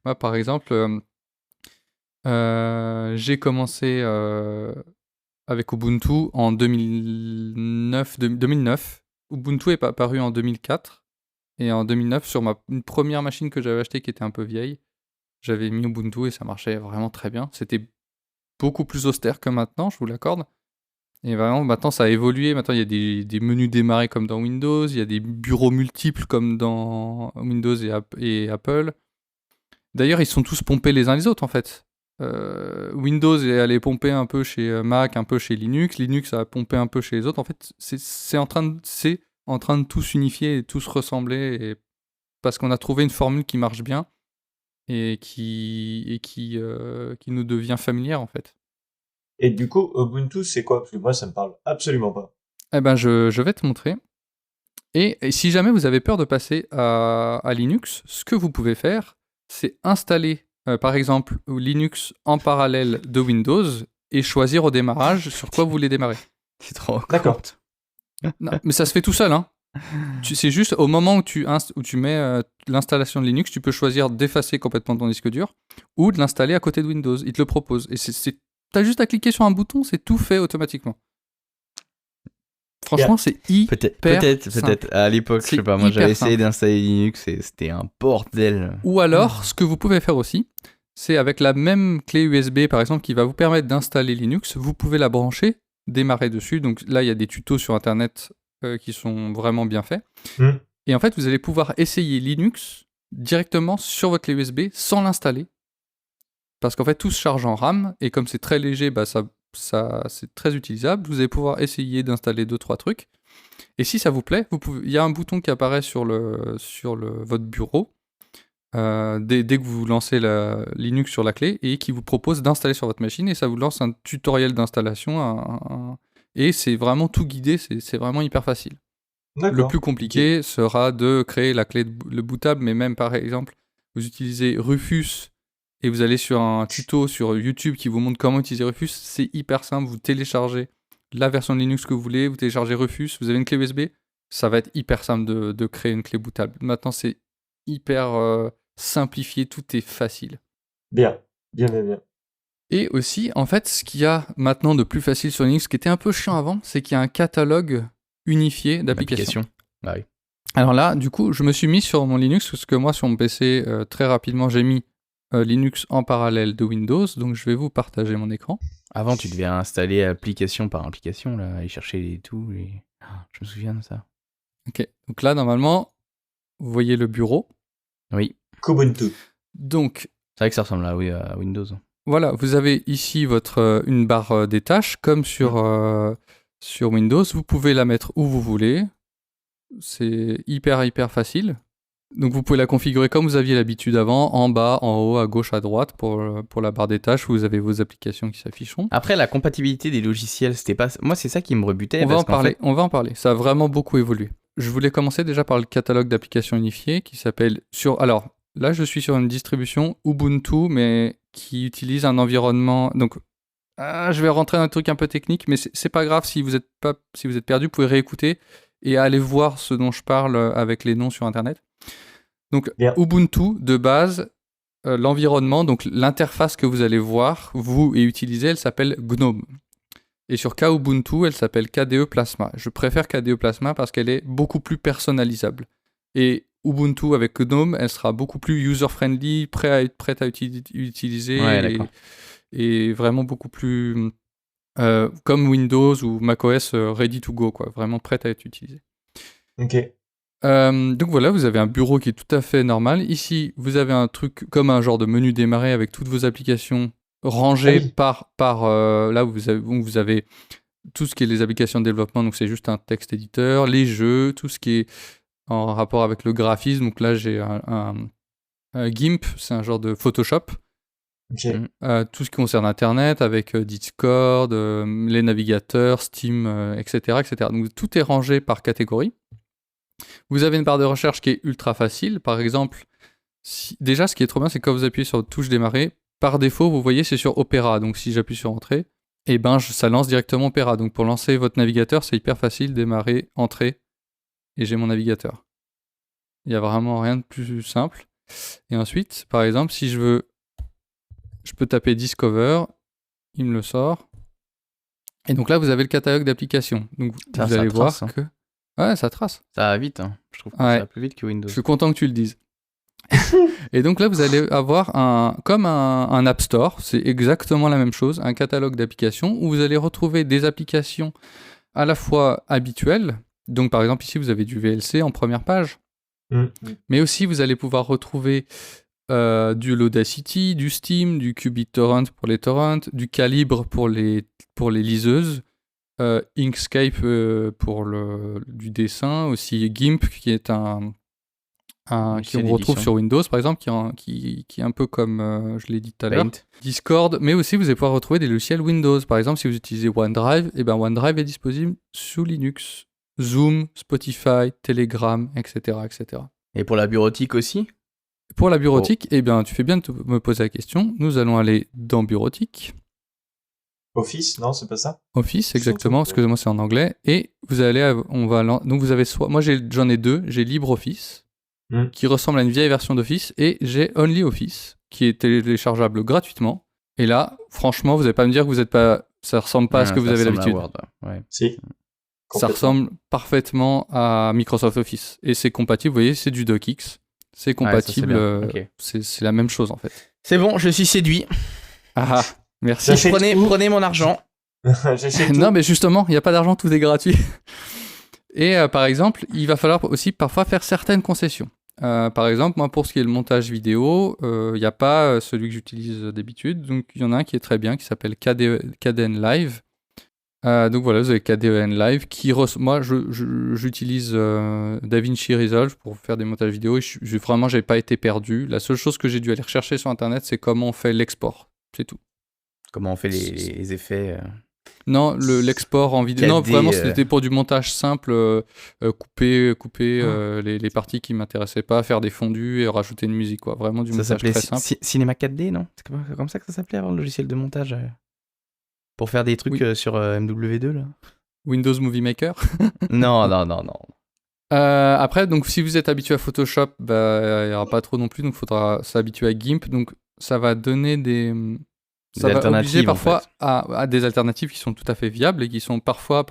Moi, par exemple, j'ai commencsay avec Ubuntu en 2009. Ubuntu est apparu en 2004, et en 2009, sur une première machine que j'avais achetée qui était un peu vieille, j'avais mis Ubuntu et ça marchait vraiment très bien. C'était beaucoup plus austère que maintenant, je vous l'accorde. Et vraiment, maintenant, ça a évolué. Maintenant, il y a des menus démarrer comme dans Windows. Il y a des bureaux multiples comme dans Windows et Apple. D'ailleurs, ils sont tous pompés les uns les autres, en fait. Windows est allé pomper un peu chez Mac, un peu chez Linux. Linux a pompé un peu chez les autres. En fait, c'est en train de tout s'unifier et tous ressembler. Parce qu'on a trouvé une formule qui marche bien et qui nous devient familière, en fait. Et du coup, Ubuntu, c'est quoi? Parce que moi, ça me parle absolument pas. Eh ben, je vais te montrer. Et si jamais vous avez peur de passer à Linux, ce que vous pouvez faire, c'est installer, par exemple, Linux en parallèle de Windows et choisir au démarrage sur quoi vous voulez démarrer. Tu te rends D'accord. compte? Non, mais ça se fait tout seul, hein. C'est juste au moment où tu mets l'installation de Linux, tu peux choisir d'effacer complètement ton disque dur ou de l'installer à côté de Windows. Il te le propose. Et t'as juste à cliquer sur un bouton, c'est tout fait automatiquement. Franchement, c'est Peut-être. À l'époque, je sais pas, moi j'avais essayé simple. d'installer Linux et c'était un bordel. Ou alors, ce que vous pouvez faire aussi, c'est avec la même clé USB, par exemple, qui va vous permettre d'installer Linux, vous pouvez la brancher, démarrer dessus. Donc là, il y a des tutos sur Internet qui sont vraiment bien faits. Et en fait, vous allez pouvoir essayer Linux directement sur votre clé USB sans l'installer. Parce qu'en fait, tout se charge en RAM, et comme c'est très léger, bah, ça c'est très utilisable. Vous allez pouvoir essayer d'installer 2-3 trucs. Et si ça vous plaît, il y a un bouton qui apparaît sur votre bureau dès que vous lancez la Linux sur la clé et qui vous propose d'installer sur votre machine, et ça vous lance un tutoriel d'installation. Et c'est vraiment tout guidé, c'est vraiment hyper facile. D'accord. Le plus compliqué sera de créer la clé, le bootable, mais même par exemple, vous utilisez Rufus et vous allez sur un tuto sur YouTube qui vous montre comment utiliser Rufus. C'est hyper simple, vous téléchargez la version de Linux que vous voulez, vous téléchargez Rufus, vous avez une clé USB, ça va être hyper simple de créer une clé bootable. Maintenant, c'est hyper simplifié, tout est facile. Bien. Et aussi, en fait, ce qu'il y a maintenant de plus facile sur Linux, ce qui était un peu chiant avant, c'est qu'il y a un catalogue unifié d'applications. Bah oui. Alors là, du coup, je me suis mis sur mon Linux, parce que moi, sur mon PC, très rapidement, j'ai mis Linux en parallèle de Windows, donc je vais vous partager mon écran. Avant, tu devais installer application par application, là, aller chercher les tout. Je me souviens de ça. Ok, donc là, normalement, vous voyez le bureau. Oui. Kubuntu. Donc, c'est vrai que ça ressemble à Windows. Voilà, vous avez ici une barre des tâches, comme sur Windows. Vous pouvez la mettre où vous voulez. C'est hyper facile. Donc vous pouvez la configurer comme vous aviez l'habitude avant, en bas, en haut, à gauche, à droite, pour la barre des tâches, où vous avez vos applications qui s'afficheront. Après, la compatibilité des logiciels, c'était pas... Moi, c'est ça qui me rebutait. On va en parler. Ça a vraiment beaucoup évolué. Je voulais commencer déjà par le catalogue d'applications unifiées qui s'appelle... Alors, là, je suis sur une distribution Ubuntu, mais qui utilise un environnement... Donc, je vais rentrer dans un truc un peu technique, mais c'est pas grave. Si vous êtes perdu, vous pouvez réécouter et aller voir ce dont je parle avec les noms sur Internet. Donc, bien. Ubuntu, de base, l'environnement, donc l'interface que vous allez voir, vous, et utiliser, elle s'appelle GNOME. Et sur Kubuntu, elle s'appelle KDE Plasma. Je préfère KDE Plasma parce qu'elle est beaucoup plus personnalisable. Et Ubuntu avec GNOME, elle sera beaucoup plus user-friendly, prête à utiliser, ouais, et vraiment beaucoup plus comme Windows ou macOS ready to go, quoi, vraiment prête à être utilisée. Ok. Donc voilà, vous avez un bureau qui est tout à fait normal. Ici, vous avez un truc comme un genre de menu démarrer avec toutes vos applications rangées par là où vous avez tout ce qui est les applications de développement, donc c'est juste un texte éditeur, les jeux, tout ce qui est en rapport avec le graphisme. Donc là, j'ai un GIMP, c'est un genre de Photoshop. Okay. Tout ce qui concerne Internet avec Discord, les navigateurs, Steam, etc., etc. Donc tout est rangé par catégorie. Vous avez une barre de recherche qui est ultra facile. Par exemple, déjà, ce qui est trop bien, c'est que quand vous appuyez sur votre touche démarrer, par défaut, vous voyez, c'est sur Opera. Donc si j'appuie sur Entrée, ça lance directement Opera. Donc pour lancer votre navigateur, c'est hyper facile. Démarrer, Entrée, et j'ai mon navigateur. Il n'y a vraiment rien de plus simple. Et ensuite, par exemple, si je peux taper Discover, il me le sort. Et donc là, vous avez le catalogue d'applications. Donc vous allez voir que... Ouais, ça trace. Ça va vite, hein. Je trouve que ça va plus vite que Windows. Je suis content que tu le dises. Et donc là, vous allez avoir comme un App Store, c'est exactement la même chose, un catalogue d'applications où vous allez retrouver des applications à la fois habituelles. Donc par exemple, ici, vous avez du VLC en première page. Mais aussi, vous allez pouvoir retrouver du l'Audacity, du Steam, du QBitTorrent pour les torrents, du Calibre pour les liseuses, Inkscape pour du dessin, aussi GIMP qui est un Logiciel qu'on retrouve d'édition. sur Windows par exemple, qui est un peu comme je l'ai dit tout à l'heure. Paint. Discord, mais aussi vous allez pouvoir retrouver des logiciels Windows. Par exemple, si vous utilisez OneDrive, OneDrive est disponible sous Linux. Zoom, Spotify, Telegram, etc., etc. Et pour la bureautique aussi? Pour la bureautique, tu fais bien de me poser la question. Nous allons aller dans bureautique. Office, non, c'est pas ça? Office, exactement. Surtout, Excusez-moi, c'est en anglais. Et vous allez, donc vous avez moi j'en ai deux. J'ai LibreOffice, qui ressemble à une vieille version d'Office, et j'ai OnlyOffice, qui est téléchargeable gratuitement. Et là, franchement, vous n'allez pas me dire que ça ressemble pas à ce que vous avez l'habitude. Ouais. Si. Ça ressemble parfaitement à Microsoft Office. Et c'est compatible, vous voyez, c'est du DocX. C'est compatible, bien. Ok. c'est la même chose en fait. C'est bon, je suis séduit. Ah, merci. J'achète tout. Prenez mon argent. J'achète tout. Non, mais justement, il n'y a pas d'argent, tout est gratuit. Et par exemple, il va falloir aussi parfois faire certaines concessions. Par exemple, moi, pour ce qui est le montage vidéo, il n'y a pas celui que j'utilise d'habitude. Donc, il y en a un qui est très bien, qui s'appelle KDN Live. Donc voilà, vous avez KDN Live moi j'utilise DaVinci Resolve pour faire des montages vidéo et vraiment j'ai pas été perdu. La seule chose que j'ai dû aller rechercher sur internet, c'est comment on fait l'export, c'est tout. Comment on fait les effets Non, l'export en vidéo. Non, 4D, vraiment c'était pour du montage simple, couper les parties qui m'intéressaient pas, faire des fondus et rajouter une musique quoi. Vraiment du Ça montage s'appelait très simple. Cinema 4D, non? C'est comme ça que ça s'appelait avant, le logiciel de montage pour faire des trucs Oui. sur MW2 là. Windows Movie Maker. Non. Après, donc si vous êtes habitué à Photoshop, il n'y aura pas trop non plus, donc il faudra s'habituer à GIMP. Donc ça va donner ça va obliger alternatives, parfois en fait. à des alternatives qui sont tout à fait viables et qui sont parfois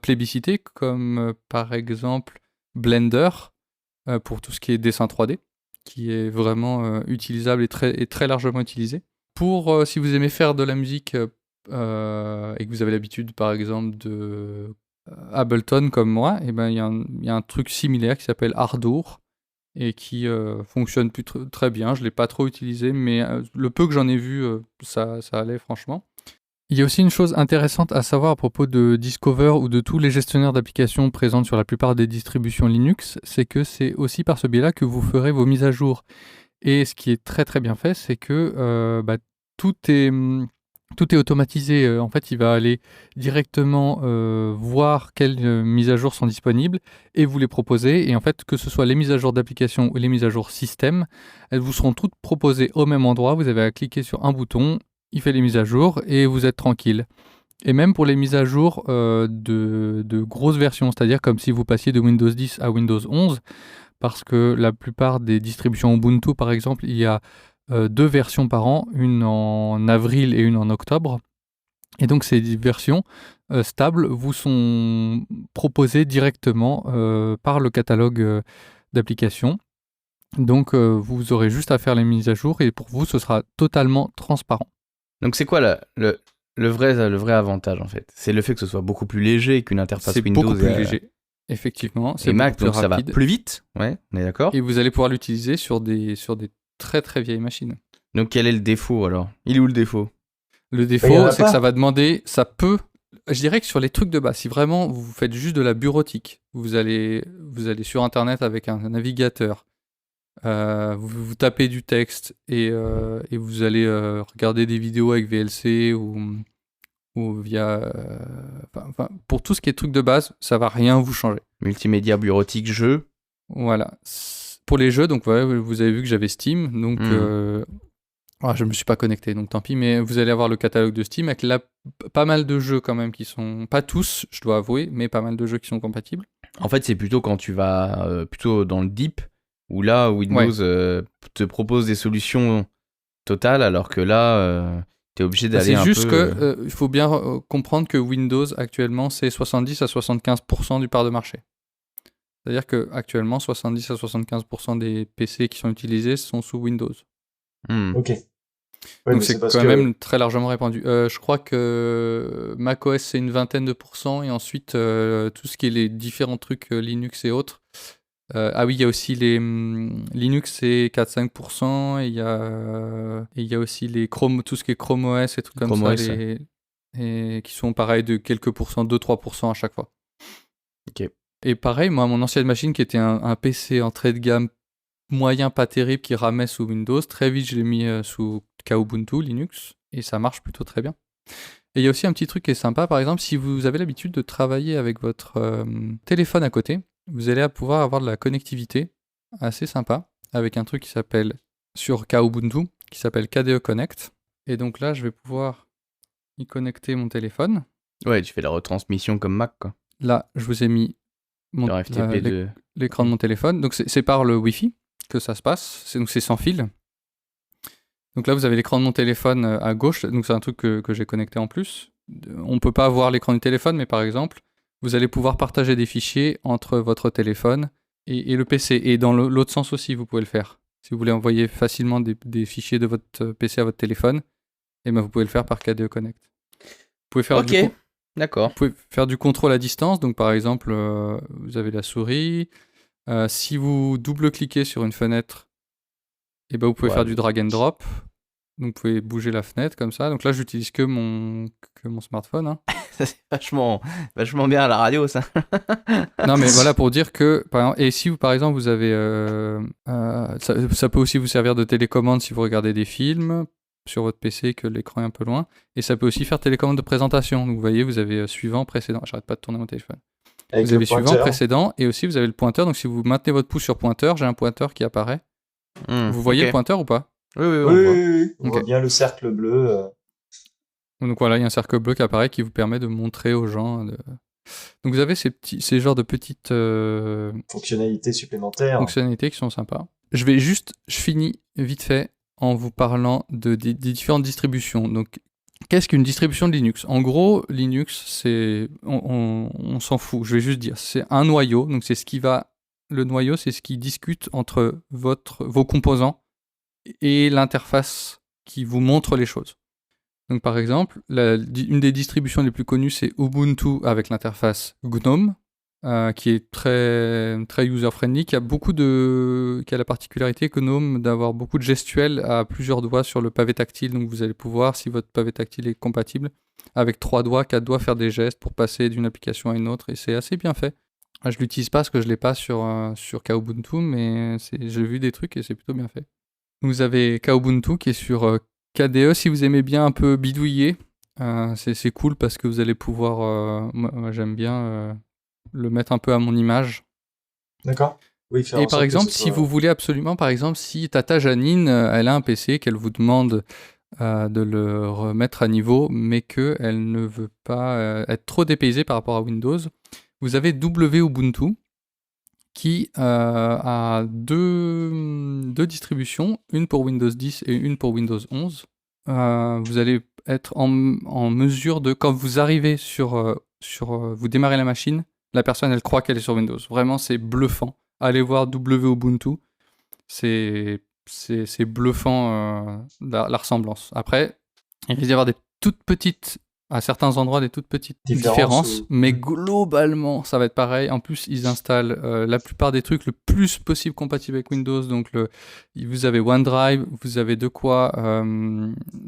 plébiscitées, comme par exemple Blender pour tout ce qui est dessin 3D, qui est vraiment utilisable et très largement utilisé. Pour si vous aimez faire de la musique et que vous avez l'habitude par exemple de Ableton comme moi, il y a un truc similaire qui s'appelle Ardour et qui fonctionne très bien. Je ne l'ai pas trop utilisé, mais le peu que j'en ai vu, ça allait franchement. Il y a aussi une chose intéressante à savoir à propos de Discover ou de tous les gestionnaires d'applications présents sur la plupart des distributions Linux, c'est que c'est aussi par ce biais-là que vous ferez vos mises à jour. Et ce qui est très très bien fait, c'est que tout est automatisé. En fait, il va aller directement voir quelles mises à jour sont disponibles et vous les proposer. Et en fait, que ce soit les mises à jour d'application ou les mises à jour système, elles vous seront toutes proposées au même endroit. Vous avez à cliquer sur un bouton, il fait les mises à jour et vous êtes tranquille. Et même pour les mises à jour de grosses versions, c'est-à-dire comme si vous passiez de Windows 10 à Windows 11, parce que la plupart des distributions Ubuntu, par exemple, il y a 2 versions par an, une en avril et une en octobre. Et donc ces versions stables vous sont proposées directement par le catalogue d'applications. Donc vous aurez juste à faire les mises à jour et pour vous, ce sera totalement transparent. Donc c'est quoi le vrai avantage en fait? C'est le fait que ce soit beaucoup plus léger qu'une interface C'est Windows. beaucoup plus léger. Effectivement, c'est Et Mac, beaucoup donc plus ça va rapide. plus vite, ouais, on est d'accord. Et vous allez pouvoir l'utiliser sur des très très vieilles machines. Donc quel est le défaut alors? Il est où le défaut? Le y en défaut, a c'est que pas. ça va demander, je dirais que sur les trucs de base, si vraiment vous faites juste de la bureautique, vous allez sur Internet avec un navigateur, vous tapez du texte et vous allez regarder des vidéos avec VLC ou via... pour tout ce qui est trucs de base, ça va rien vous changer. Multimédia, bureautique, jeu. Voilà. Pour les jeux, donc ouais, vous avez vu que j'avais Steam, donc je me suis pas connecté, donc tant pis, mais vous allez avoir le catalogue de Steam avec pas mal de jeux quand même qui sont, pas tous, je dois avouer, mais pas mal de jeux qui sont compatibles. En fait, c'est plutôt quand tu vas plutôt dans le deep, où là, Windows te propose des solutions totales, alors que là, tu es obligé d'aller un peu... C'est juste que il faut bien comprendre que Windows, actuellement, c'est 70 à 75% du part de marché. C'est-à-dire qu'actuellement, 70 à 75% des PC qui sont utilisés sont sous Windows. Ok. Ouais, Donc mais c'est parce quand que- même très largement répandu. Je crois que macOS c'est une vingtaine de pourcents et ensuite tout ce qui est les différents trucs Linux et autres, Ah oui, il y a aussi les Linux, c'est 4-5%, et il y a aussi les Chrome, tout ce qui est Chrome OS et tout comme Chrome ça, OS, et qui sont pareil de quelques pourcents, 2-3% à chaque fois. Ok. Et pareil, moi, mon ancienne machine qui était un PC entrée de gamme moyen, pas terrible, qui ramait sous Windows, très vite je l'ai mis sous Ubuntu Linux, et ça marche plutôt très bien. Et il y a aussi un petit truc qui est sympa, par exemple, si vous avez l'habitude de travailler avec votre téléphone à côté, vous allez pouvoir avoir de la connectivité assez sympa avec un truc qui s'appelle, sur Ubuntu, qui s'appelle KDE Connect. Et donc là, je vais pouvoir y connecter mon téléphone. Ouais, tu fais la retransmission comme Mac, quoi. Là, je vous ai mis Leur FTP de... l'écran de mon téléphone. Donc c'est par le Wi-Fi que ça se passe, donc c'est sans fil. Donc là, vous avez l'écran de mon téléphone à gauche, donc c'est un truc que j'ai connecté en plus. On ne peut pas voir l'écran du téléphone, mais par exemple, vous allez pouvoir partager des fichiers entre votre téléphone et le PC. Et dans l'autre sens aussi, vous pouvez le faire. Si vous voulez envoyer facilement des fichiers de votre PC à votre téléphone, eh ben vous pouvez le faire par KDE Connect. Vous pouvez faire Ok, d'accord. vous pouvez faire du contrôle à distance. Donc par exemple, vous avez la souris. Si vous double-cliquez sur une fenêtre, et ben vous pouvez faire du drag and drop. Donc vous pouvez bouger la fenêtre comme ça. Donc là, j'utilise que mon smartphone. Hein. Ça, c'est vachement bien à la radio, ça. Non, mais voilà pour dire que, par exemple, et si vous, par exemple, vous avez, ça peut aussi vous servir de télécommande si vous regardez des films sur votre PC que l'écran est un peu loin. Et ça peut aussi faire télécommande de présentation. Donc vous voyez, vous avez suivant, précédent. J'arrête pas de tourner mon téléphone. Avec Vous le avez suivant, pointeur. précédent, et aussi vous avez le pointeur. Donc si vous maintenez votre pouce sur pointeur, j'ai un pointeur qui apparaît. Vous voyez le pointeur ou pas? Oui, on Oui, voit. oui, oui. On Ok. voit bien le cercle bleu. Donc voilà, il y a un cercle bleu qui apparaît qui vous permet de montrer aux gens. Donc vous avez ces genres de petites Fonctionnalités supplémentaires. fonctionnalités qui sont sympas. Je finis vite fait en vous parlant des différentes distributions. Donc, qu'est-ce qu'une distribution de Linux? En gros, Linux, on s'en fout. Je vais juste dire, c'est un noyau. Donc le noyau, c'est ce qui discute entre vos composants et l'interface qui vous montre les choses. Donc par exemple, une des distributions les plus connues, c'est Ubuntu avec l'interface GNOME, qui est très, très user-friendly, qui a la particularité GNOME d'avoir beaucoup de gestuels à plusieurs doigts sur le pavé tactile. Donc vous allez pouvoir, si votre pavé tactile est compatible, avec 3 doigts, 4 doigts, faire des gestes pour passer d'une application à une autre, et c'est assez bien fait. Je l'utilise pas parce que je l'ai pas sur Kubuntu, mais j'ai vu des trucs et c'est plutôt bien fait. Vous avez Kubuntu qui est sur KDE. Si vous aimez bien un peu bidouiller, c'est cool parce que vous allez pouvoir... moi j'aime bien le mettre un peu à mon image. D'accord. Oui, Et par exemple, si vous voulez absolument, par exemple, si Tata Janine, elle a un PC qu'elle vous demande de le remettre à niveau, mais qu'elle ne veut pas être trop dépaysée par rapport à Windows, vous avez Ubuntu qui a deux distributions, une pour Windows 10 et une pour Windows 11. Vous allez être en mesure de, quand vous arrivez vous démarrez la machine, la personne elle croit qu'elle est sur Windows. Vraiment, c'est bluffant. Allez voir Ubuntu, c'est bluffant la ressemblance. Après, il risque d'y avoir des toutes petites, à certains endroits, des toutes petites différences, mais globalement, ça va être pareil. En plus, ils installent la plupart des trucs le plus possible compatibles avec Windows. Donc, vous avez OneDrive, vous avez de quoi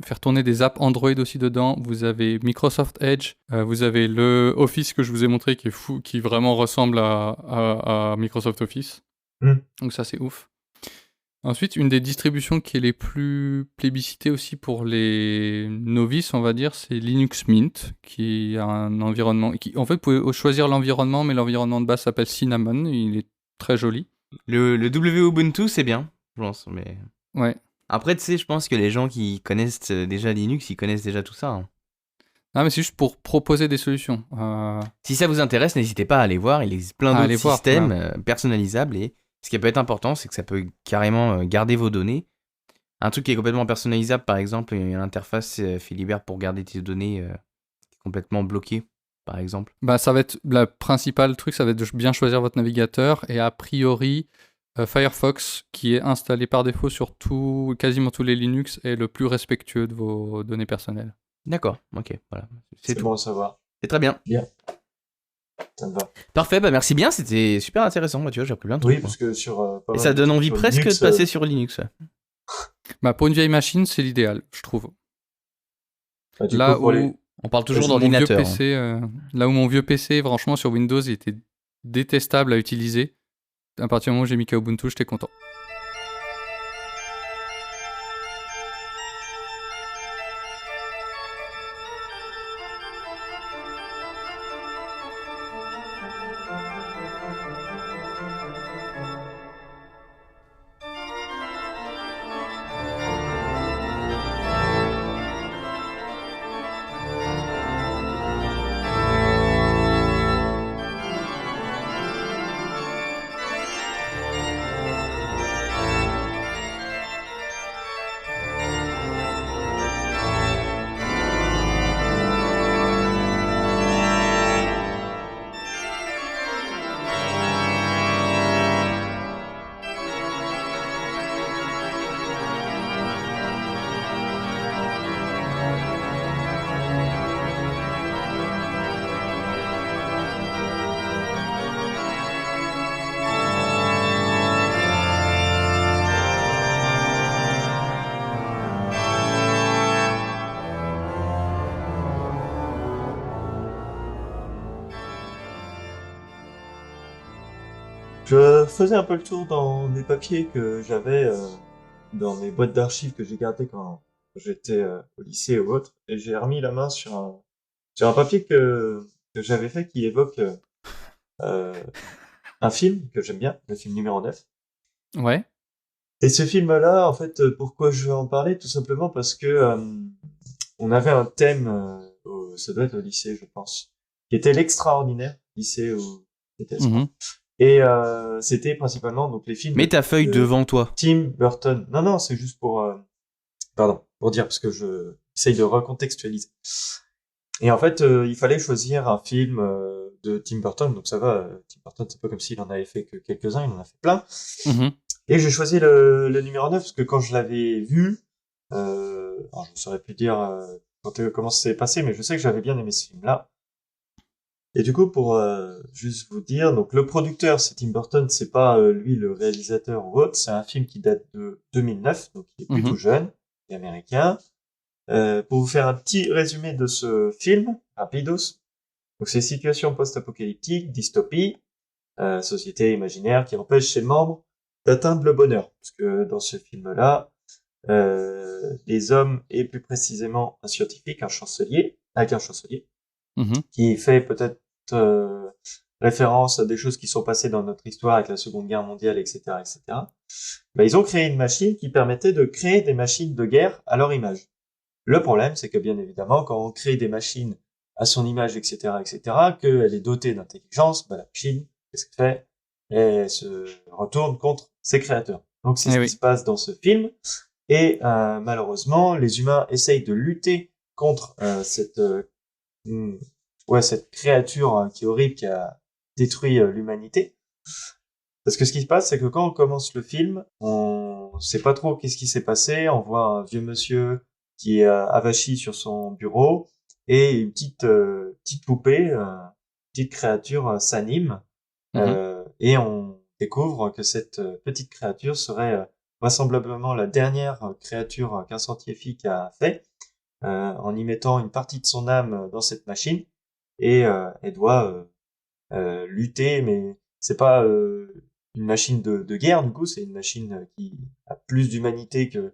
faire tourner des apps Android aussi dedans. Vous avez Microsoft Edge, vous avez le Office que je vous ai montré qui est fou, qui vraiment ressemble à Microsoft Office. Donc ça, c'est ouf. Ensuite, une des distributions qui est les plus plébiscitées aussi pour les novices, on va dire, c'est Linux Mint, qui a un environnement... en fait, vous pouvez choisir l'environnement, mais l'environnement de base s'appelle Cinnamon, il est très joli. Le Ubuntu, c'est bien, je pense, mais... Ouais. Après, tu sais, je pense que les gens qui connaissent déjà Linux, ils connaissent déjà tout ça. Hein. Ah, mais c'est juste pour proposer des solutions. Si ça vous intéresse, n'hésitez pas à aller voir, il existe plein d'autres systèmes personnalisables, et... Ce qui peut être important, c'est que ça peut carrément garder vos données. Un truc qui est complètement personnalisable, par exemple, une interface Philibert pour garder tes données complètement bloquées, par exemple. Bah, ça va être le principal truc, ça va être de bien choisir votre navigateur. Et a priori, Firefox, qui est installé par défaut sur quasiment tous les Linux, est le plus respectueux de vos données personnelles. D'accord, ok, voilà. C'est bon à savoir. C'est très bien. Bien. Ça me va. Parfait, bah merci bien, c'était super intéressant. Bah, tu vois, j'ai appris plein de trucs. Oui, parce que sur pas Et mal ça de donne trucs envie sur presque Linux, de passer sur Linux. Ouais. Bah, pour une vieille machine, c'est l'idéal, je trouve. du Là coup, pour les... où On parle toujours mon vieux d'ordinateur. hein. PC, là où mon vieux PC, franchement, sur Windows, il était détestable à utiliser. À partir du moment où j'ai mis Ubuntu, j'étais content. Je faisais un peu le tour dans mes papiers que j'avais dans mes boîtes d'archives que j'ai gardées quand j'étais au lycée ou autre, et j'ai remis la main sur un papier que j'avais fait qui évoque euh, un film que j'aime bien, le film numéro 9. Ouais. Et ce film-là, en fait, pourquoi je veux en parler? Tout simplement parce que on avait un thème, ça doit être au lycée, je pense, qui était l'extraordinaire, lycée ou c'était je crois. Mhm. Et c'était principalement donc les films Mets ta feuille de devant toi. Tim Burton. Non, c'est juste pour pardon, pour dire parce que je essaye de recontextualiser. Et en fait, il fallait choisir un film de Tim Burton. Donc ça va, Tim Burton, c'est pas comme s'il en avait fait que quelques-uns, il en a fait plein. Mhm. Et j'ai choisi le numéro 9 parce que quand je l'avais vu, alors je ne saurais plus dire comment ça s'est passé, mais je sais que j'avais bien aimé ce film-là. Et du coup, pour juste vous dire, donc le producteur c'est Tim Burton, c'est pas lui le réalisateur ou autre, c'est un film qui date de 2009, donc il est plutôt jeune, il est américain. Pour vous faire un petit résumé de ce film, rapidos, donc c'est situation post-apocalyptique, dystopie, société imaginaire qui empêche ses membres d'atteindre le bonheur. Parce que dans ce film-là, les hommes, et plus précisément un scientifique, un chancelier, Mhm. qui fait peut-être référence à des choses qui sont passées dans notre histoire avec la Seconde Guerre mondiale, etc., etc. Ben, ils ont créé une machine qui permettait de créer des machines de guerre à leur image. Le problème, c'est que bien évidemment, quand on crée des machines à son image, etc., etc., qu'elle est dotée d'intelligence, ben, la machine, qu'est-ce qu'elle fait? Elle se retourne contre ses créateurs. Donc c'est ce qui se passe dans ce film. Et malheureusement, les humains essayent de lutter contre cette créature qui est horrible, qui a détruit l'humanité. Parce que ce qui se passe, c'est que quand on commence le film, on sait pas trop qu'est-ce qui s'est passé. On voit un vieux monsieur qui est avachi sur son bureau et une petite poupée, petite créature s'anime. Et on découvre que cette petite créature serait vraisemblablement la dernière créature qu'un scientifique a fait, en y mettant une partie de son âme dans cette machine. Et elle doit lutter, mais c'est pas une machine de guerre, du coup, c'est une machine qui a plus d'humanité que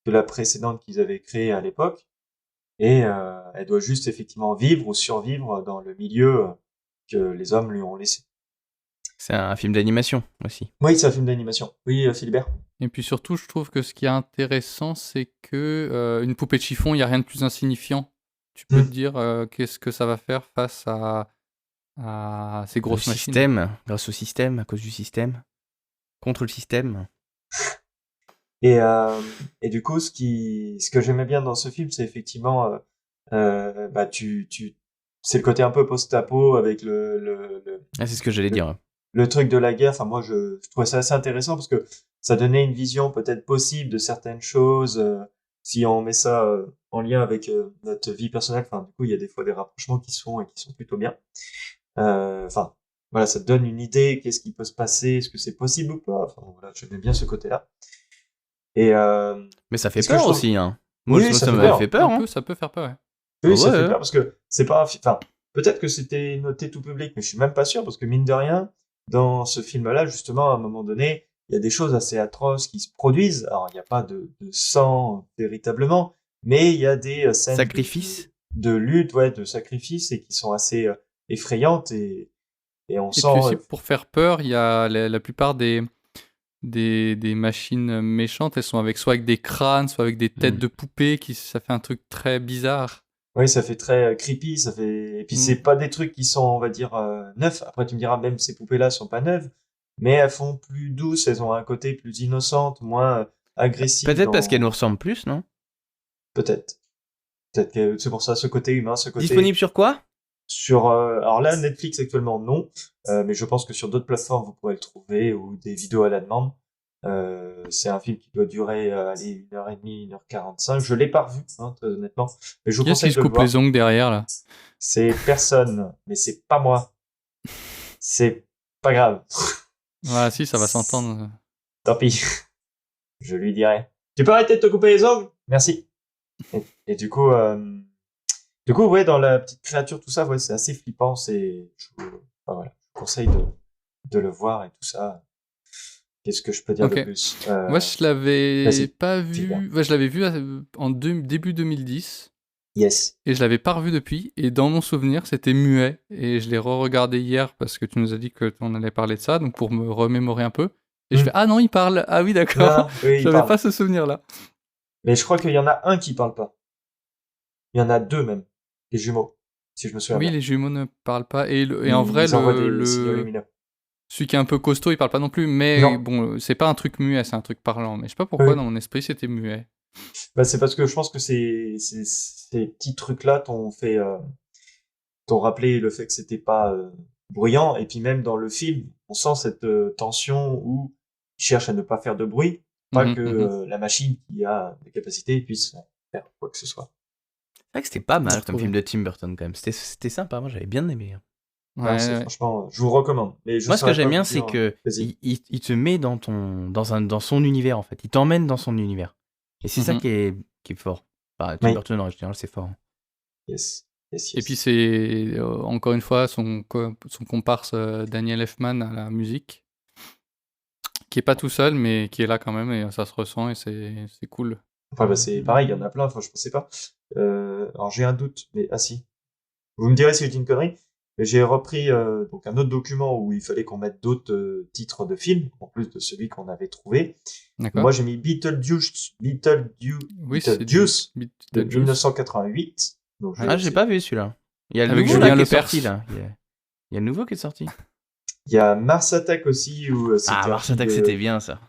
la précédente qu'ils avaient créée à l'époque. Et elle doit juste effectivement vivre ou survivre dans le milieu que les hommes lui ont laissé. C'est un film d'animation aussi. Oui, c'est un film d'animation. Oui, Philibert. Et puis surtout, je trouve que ce qui est intéressant, c'est que une poupée de chiffon, il n'y a rien de plus insignifiant. Tu peux te dire qu'est-ce que ça va faire face à ces grosses machines. Grâce au système, à cause du système, contre le système. Et du coup, ce que j'aimais bien dans ce film, c'est effectivement, bah c'est le côté un peu post-apo avec Ah, c'est ce que j'allais dire. Le truc de la guerre. Enfin, moi, je trouvais ça assez intéressant parce que ça donnait une vision peut-être possible de certaines choses. Si on met ça en lien avec notre vie personnelle, enfin, du coup, il y a des fois des rapprochements qui se font et qui sont plutôt bien. Enfin, voilà, ça te donne une idée, qu'est-ce qui peut se passer, est-ce que c'est possible ou pas. Enfin, voilà, j'aime bien ce côté-là. Et Mais ça fait ce que je peur trouve- aussi, hein. Moi, Oui, ça ça fait m'avait peur. fait peur, hein. Ça peut faire peur, ouais. oui, Ouais, ça fait ouais. peur parce que c'est pas enfin, peut-être que c'était noté tout public, mais je suis même pas sûr parce que mine de rien, dans ce film-là, justement, à un moment donné, il y a des choses assez atroces qui se produisent. Alors, il n'y a pas de sang véritablement, mais il y a des scènes Sacrifice. de lutte, ouais, de sacrifice et qui sont assez effrayantes et on Et sent. puis aussi, pour faire peur, il y a la plupart des machines méchantes, elles sont soit avec des crânes, soit avec des têtes Mm. de poupées, ça fait un truc très bizarre. Oui, ça fait très creepy, ça fait. Et puis c'est pas des trucs qui sont, on va dire, neufs. Après, tu me diras, même ces poupées-là sont pas neuves, mais elles font plus douces, elles ont un côté plus innocente, moins agressif. Peut-être parce qu'elle nous ressemble plus, non? Peut-être. Peut-être que c'est pour ça, ce côté humain, ce côté. Disponible sur quoi? Sur. Alors là, Netflix actuellement, non. Mais je pense que sur d'autres plateformes, vous pourrez le trouver ou des vidéos à la demande. C'est un film qui doit durer 1h30, 1h45. Je l'ai pas revu, hein, très honnêtement. Mais je vous Qui est-ce qui conseille se de le coupe voir. les ongles derrière, là? C'est personne, mais c'est pas moi. C'est pas grave. Voilà, si, ça va s'entendre. Tant pis. Je lui dirai. Tu peux arrêter de te couper les ongles? Merci. Et du coup, ouais, dans la petite créature, tout ça, ouais, c'est assez flippant. Voilà, je vous conseille de le voir et tout ça. Qu'est-ce que je peux dire Ok. de plus? Moi, je l'avais vas-y, pas fais-le. vu. Ouais, je l'avais vu en début 2010 Yes. et je l'avais pas revu depuis. Et dans mon souvenir, c'était muet. Et je l'ai re-regardé hier parce que tu nous as dit que on allait parler de ça, donc pour me remémorer un peu. Et je fais ah non, il parle. Ah oui, d'accord. Non, oui, il J'avais parle. pas ce souvenir-là. Mais je crois qu'il y en a un qui parle pas. Il y en a deux même. Les jumeaux, si je me souviens Oui, bien. les jumeaux ne parlent pas. Et en vrai, Ils envoient des signaux lumineux. celui qui est un peu costaud, il parle pas non plus. Mais Non. bon, c'est pas un truc muet, c'est un truc parlant. Mais je sais pas pourquoi Oui. dans mon esprit c'était muet. Bah, c'est parce que je pense que ces petits trucs-là t'ont rappelé le fait que c'était pas bruyant. Et puis même dans le film, on sent cette tension où ils cherchent à ne pas faire de bruit, pas Mhm, que mhm. la machine qui a des capacités puisse faire quoi que ce soit. C'est vrai que c'était pas mal J'ai comme retrouvé. film de Tim Burton quand même. C'était sympa, moi j'avais bien aimé. Ouais, Alors, c'est ouais. franchement, je vous recommande. Mais je Moi, ce que saurais j'aime pas bien, vous c'est dire, que vas-y. il te met dans son univers en fait. Il t'emmène dans son univers. Et c'est ça Mhm. qui est fort. Enfin, Tim Oui. Burton en général, c'est fort. Yes. Yes, Et yes. puis c'est encore une fois son comparse Daniel Elfman à la musique, qui est pas tout seul mais qui est là quand même et ça se ressent et c'est cool. Enfin, bah, c'est pareil, il y en a plein. Enfin, je pensais pas. Alors, j'ai un doute, mais si. Vous me direz si je dis une connerie. Mais j'ai repris donc un autre document où il fallait qu'on mette d'autres titres de films en plus de celui qu'on avait trouvé. D'accord. Moi, j'ai mis Beetlejuice Oui, c'est De Beetlejuice. 1988. Donc, Ah, j'ai pas vu celui-là. Il y a le Avec nouveau Julien là, qui est Lepers. sorti là. Il y a le nouveau qui est sorti. Il y a Mars Attack aussi où c'était Ah, un Mars film Attack, c'était bien ça.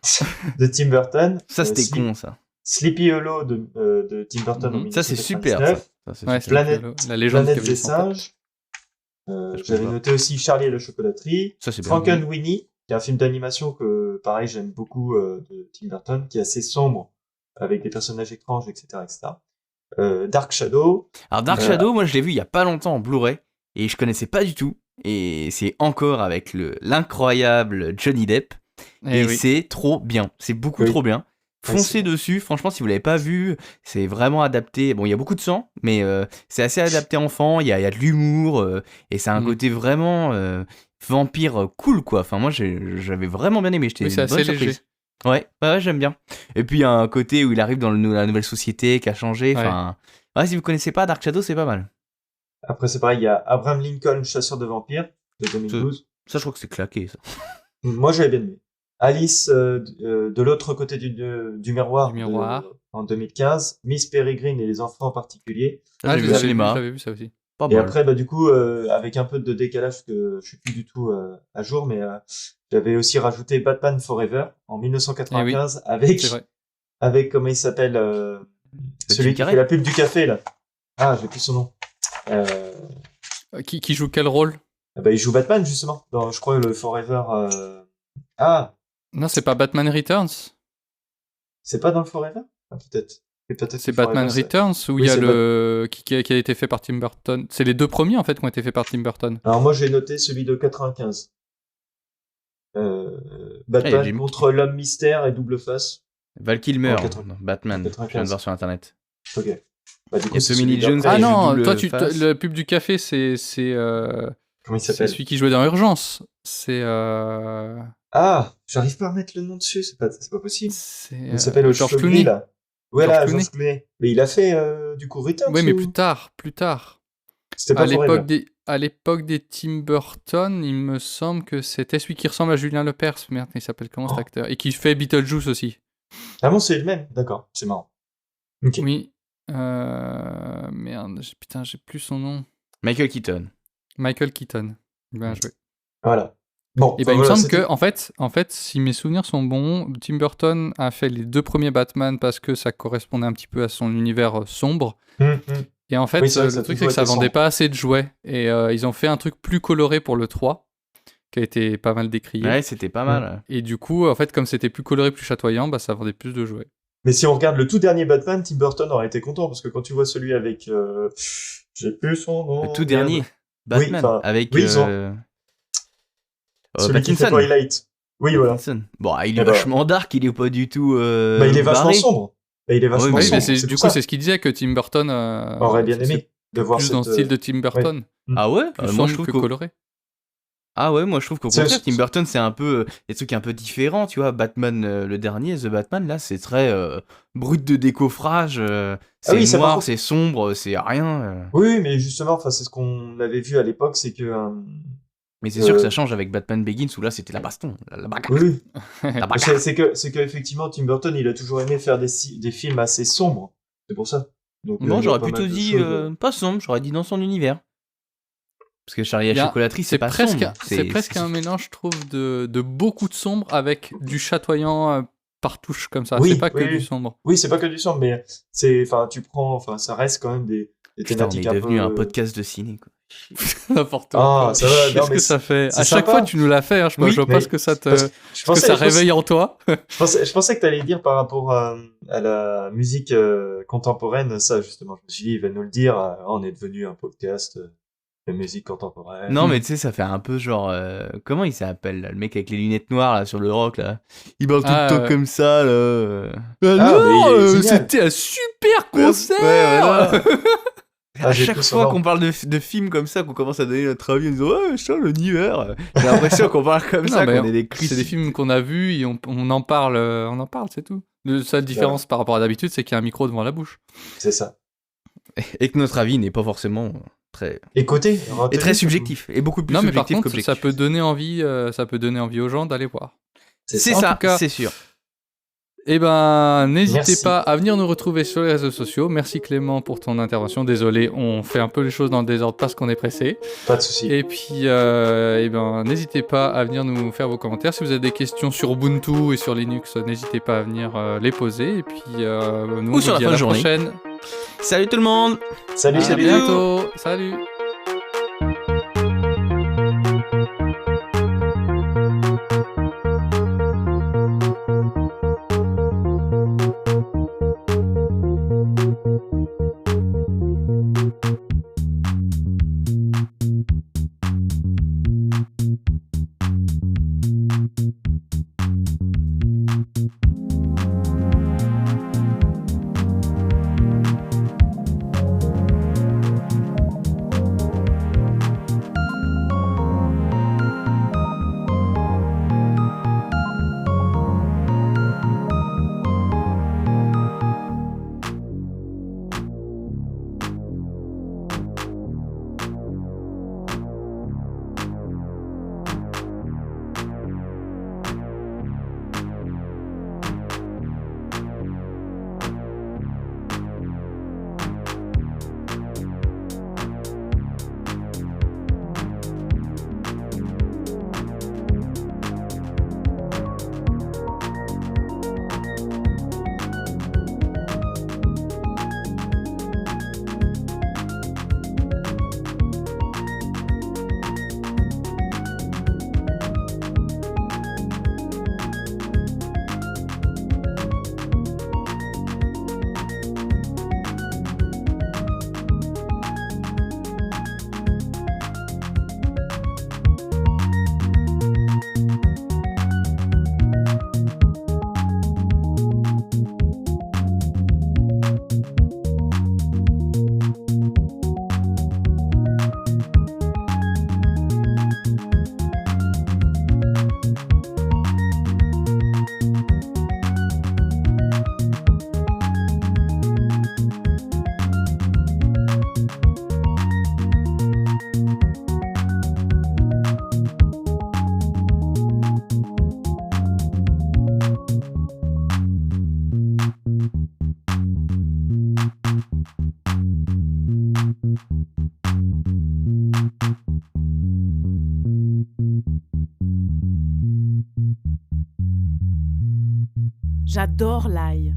de Tim Burton. Ça, c'était con ça. Sleepy Hollow de Tim Burton en Mhm. Ça, c'est super ça. 1999. Ça, c'est Ouais, super. c'est la légende Planète qui des singes. je J'avais comprends. noté aussi Charlie et la chocolaterie. Ça, c'est bien. Frankenweenie, qui est un film d'animation que, pareil, j'aime beaucoup de Tim Burton, qui est assez sombre, avec des personnages étranges, etc., etc. Dark Shadow. Alors Dark Shadow, moi je l'ai vu il y a pas longtemps en Blu-ray et je connaissais pas du tout. Et c'est encore avec l'incroyable Johnny Depp. Et oui. c'est trop bien. C'est beaucoup Oui. trop bien. Ouais, Foncez c'est- dessus. Franchement, si vous l'avez pas vu, c'est vraiment adapté. Bon, il y a beaucoup de sang, mais c'est assez adapté enfant. Il y a de l'humour et c'est un Mhm. côté vraiment vampire cool, quoi. Enfin, moi, j'avais vraiment bien aimé. J'étais Oui, c'est une bonne assez léger. surprise. Ouais, j'aime bien. Et puis, il y a un côté où il arrive dans la nouvelle société qui a changé. Enfin, ouais, si vous connaissez pas Dark Shadow, c'est pas mal. Après, c'est pareil, il y a Abraham Lincoln, chasseur de vampires, de 2012. Ça, je crois que c'est claqué, ça. Moi, j'avais bien aimé. Alice de l'autre côté du miroir, Du miroir. en 2015. Miss Peregrine et les enfants en particulier. Ça, Ah, j'ai vu au cinéma. j'avais vu ça aussi. Pas Et mal. après, bah, du coup, avec un peu de décalage, parce que je suis plus du tout à jour, mais j'avais aussi rajouté Batman Forever en 1995 C'est vrai. avec comment il s'appelle celui qui Carrey. fait la pub du café là. Ah, j'ai plus son nom. Qui joue quel rôle? Bah, il joue Batman justement dans, je crois, le Forever. Ah, Non, c'est pas Batman Returns. c'est pas dans le Forever? Ah, peut-être. Et peut-être C'est qu'il faudrait Batman voir ça. Returns où Oui, il y a c'est le qui a été fait par Tim Burton. C'est les 2 premiers en fait qui ont été faits par Tim Burton. Alors moi j'ai noté celui de 95. il y a Batman Jim- contre l'homme mystère et double face. Val Kilmer En 80. dans Batman. Je 95. viens de voir sur internet. Ok. Bah, du Il y a c'est Tommy Lee celui Jones d'après. qui Ah joue non, double toi face. le pub du café c'est Comment il c'est s'appelle? celui qui jouait dans Urgence. C'est Ah, j'arrive pas à mettre le nom dessus, c'est pas possible. Il s'appelle George George Clooney. là. Ouais, George là, Clooney. George Clooney. Mais il a fait du coup Returns. Oui, mais ou- plus tard. C'était À pas Forever. l'époque des Tim Burton, il me semble que c'était celui qui ressemble à Julien Lepers. Merde, il s'appelle comment cet Oh. acteur? Et qui fait Beetlejuice aussi. Ah bon, c'est le même. D'accord, c'est marrant. Ok. Oui. Merde, putain, j'ai plus son nom. Michael Keaton. Michael Keaton. Bien joué. Voilà. Bon. Et ben, enfin, il me voilà, semble c'était- que, en fait, si mes souvenirs sont bons, Tim Burton a fait les 2 premiers Batman parce que ça correspondait un petit peu à son univers sombre. Hum. Et en fait, Oui, c'est vrai que ça le a truc, toujours c'est que ça été vendait sombre. pas assez de jouets. Et ils ont fait un truc plus coloré pour le 3, qui a été pas mal décrié. Ouais, c'était pas mal. Et du coup, en fait, comme c'était plus coloré, plus chatoyant, bah, ça vendait plus de jouets. Mais si on regarde le tout dernier Batman, Tim Burton aurait été content parce que quand tu vois celui avec, j'ai plus son nom. Le tout merde. dernier. Batman. enfin, avec oui, ils ont- Celui qui fait Pattinson. Twilight. Oui, voilà. Pattinson. Bon, il est Eh ben- vachement dark, il est pas du tout. Bah, il est vachement barré. sombre. Bah, il est vachement Oui, mais Oui, sombre. mais C'est du pour coup, ça. c'est ce qu'il disait que Tim Burton Aurait bien c'est aimé de voir plus cette. dans le style de Tim Burton, Ah ouais plus Moi sombre je trouve que qu'au coloré. Ah ouais, moi je trouve qu'au C'est- contraire, Tim Burton c'est un peu des trucs un peu différents, tu vois. Batman le dernier, The Batman là, c'est très brut de décoffrage, c'est oui, ça, par noir, contre- c'est sombre, c'est rien. Oui, mais justement, enfin, c'est ce qu'on avait vu à l'époque, c'est que. Mais c'est sûr que Euh. ça change avec Batman Begins où là c'était la baston, la bagarre. Oui. La bagarre. C'est que effectivement, Tim Burton, il a toujours aimé faire des films assez sombres. C'est pour ça. Donc, Moi il y a j'aurais pas mal plutôt de dit choses. pas sombre, j'aurais dit dans son univers. Parce que Charlie et Il y la a- chocolaterie c'est C'est pas presque, sombre. c'est presque un mélange, je trouve, de beaucoup de sombre avec du chatoyant par touche comme ça. Oui, C'est pas que oui, du oui. sombre. Oui, c'est pas que du sombre, mais c'est, enfin, tu prends, enfin, ça reste quand même des Putain, on est thématiques devenu un un peu. podcast de ciné quoi. N'importe Ah, quoi. ça va, non, Qu'est-ce mais que ça fait c'est À chaque sympa. fois, tu nous l'as fait. Hein, je Oui, vois mais pas ce que ça te, Parce que je ce que ça réveille en toi. Je pensais que tu allais dire par rapport à la musique contemporaine, ça justement. Je me suis dit, il va nous le dire. On est devenu un podcast de musique contemporaine. Non, mais tu sais, ça fait un peu genre. Comment il s'appelle là, le mec avec les lunettes noires là sur le rock là. Il parle tout Ah, le temps ouais. comme ça là. mais il est génial. c'était un super concert. Ouais, voilà. Ah, À j'ai chaque tout fois son qu'on parle de films comme ça, qu'on commence à donner notre avis en disant ouais, je sens l'univers. J'ai l'impression qu'on parle comme ça, Non, qu'on mais est des C'est critiques. des films qu'on a vus et on en parle, c'est tout. La seule différence par rapport à d'habitude, c'est qu'il y a un micro devant la bouche. C'est ça. Et que notre avis n'est pas forcément très. Écoutez, Et très subjectif. Et beaucoup plus Non, mais par subjectif contre, qu'objectif. ça peut donner envie aux gens d'aller voir. C'est En ça, tout cas, c'est sûr. Eh ben, n'hésitez Merci. pas à venir nous retrouver sur les réseaux sociaux. Merci Clément pour ton intervention. Désolé, on fait un peu les choses dans le désordre parce qu'on est pressé. Pas de souci. Et puis, eh ben, n'hésitez pas à venir nous faire vos commentaires. Si vous avez des questions sur Ubuntu et sur Linux, n'hésitez pas à venir les poser. Et puis, nous, on Ou sur vous la dit fin à de la journée. prochaine. Salut tout le monde! Salut, À salut. bientôt. Salut. J'adore l'ail.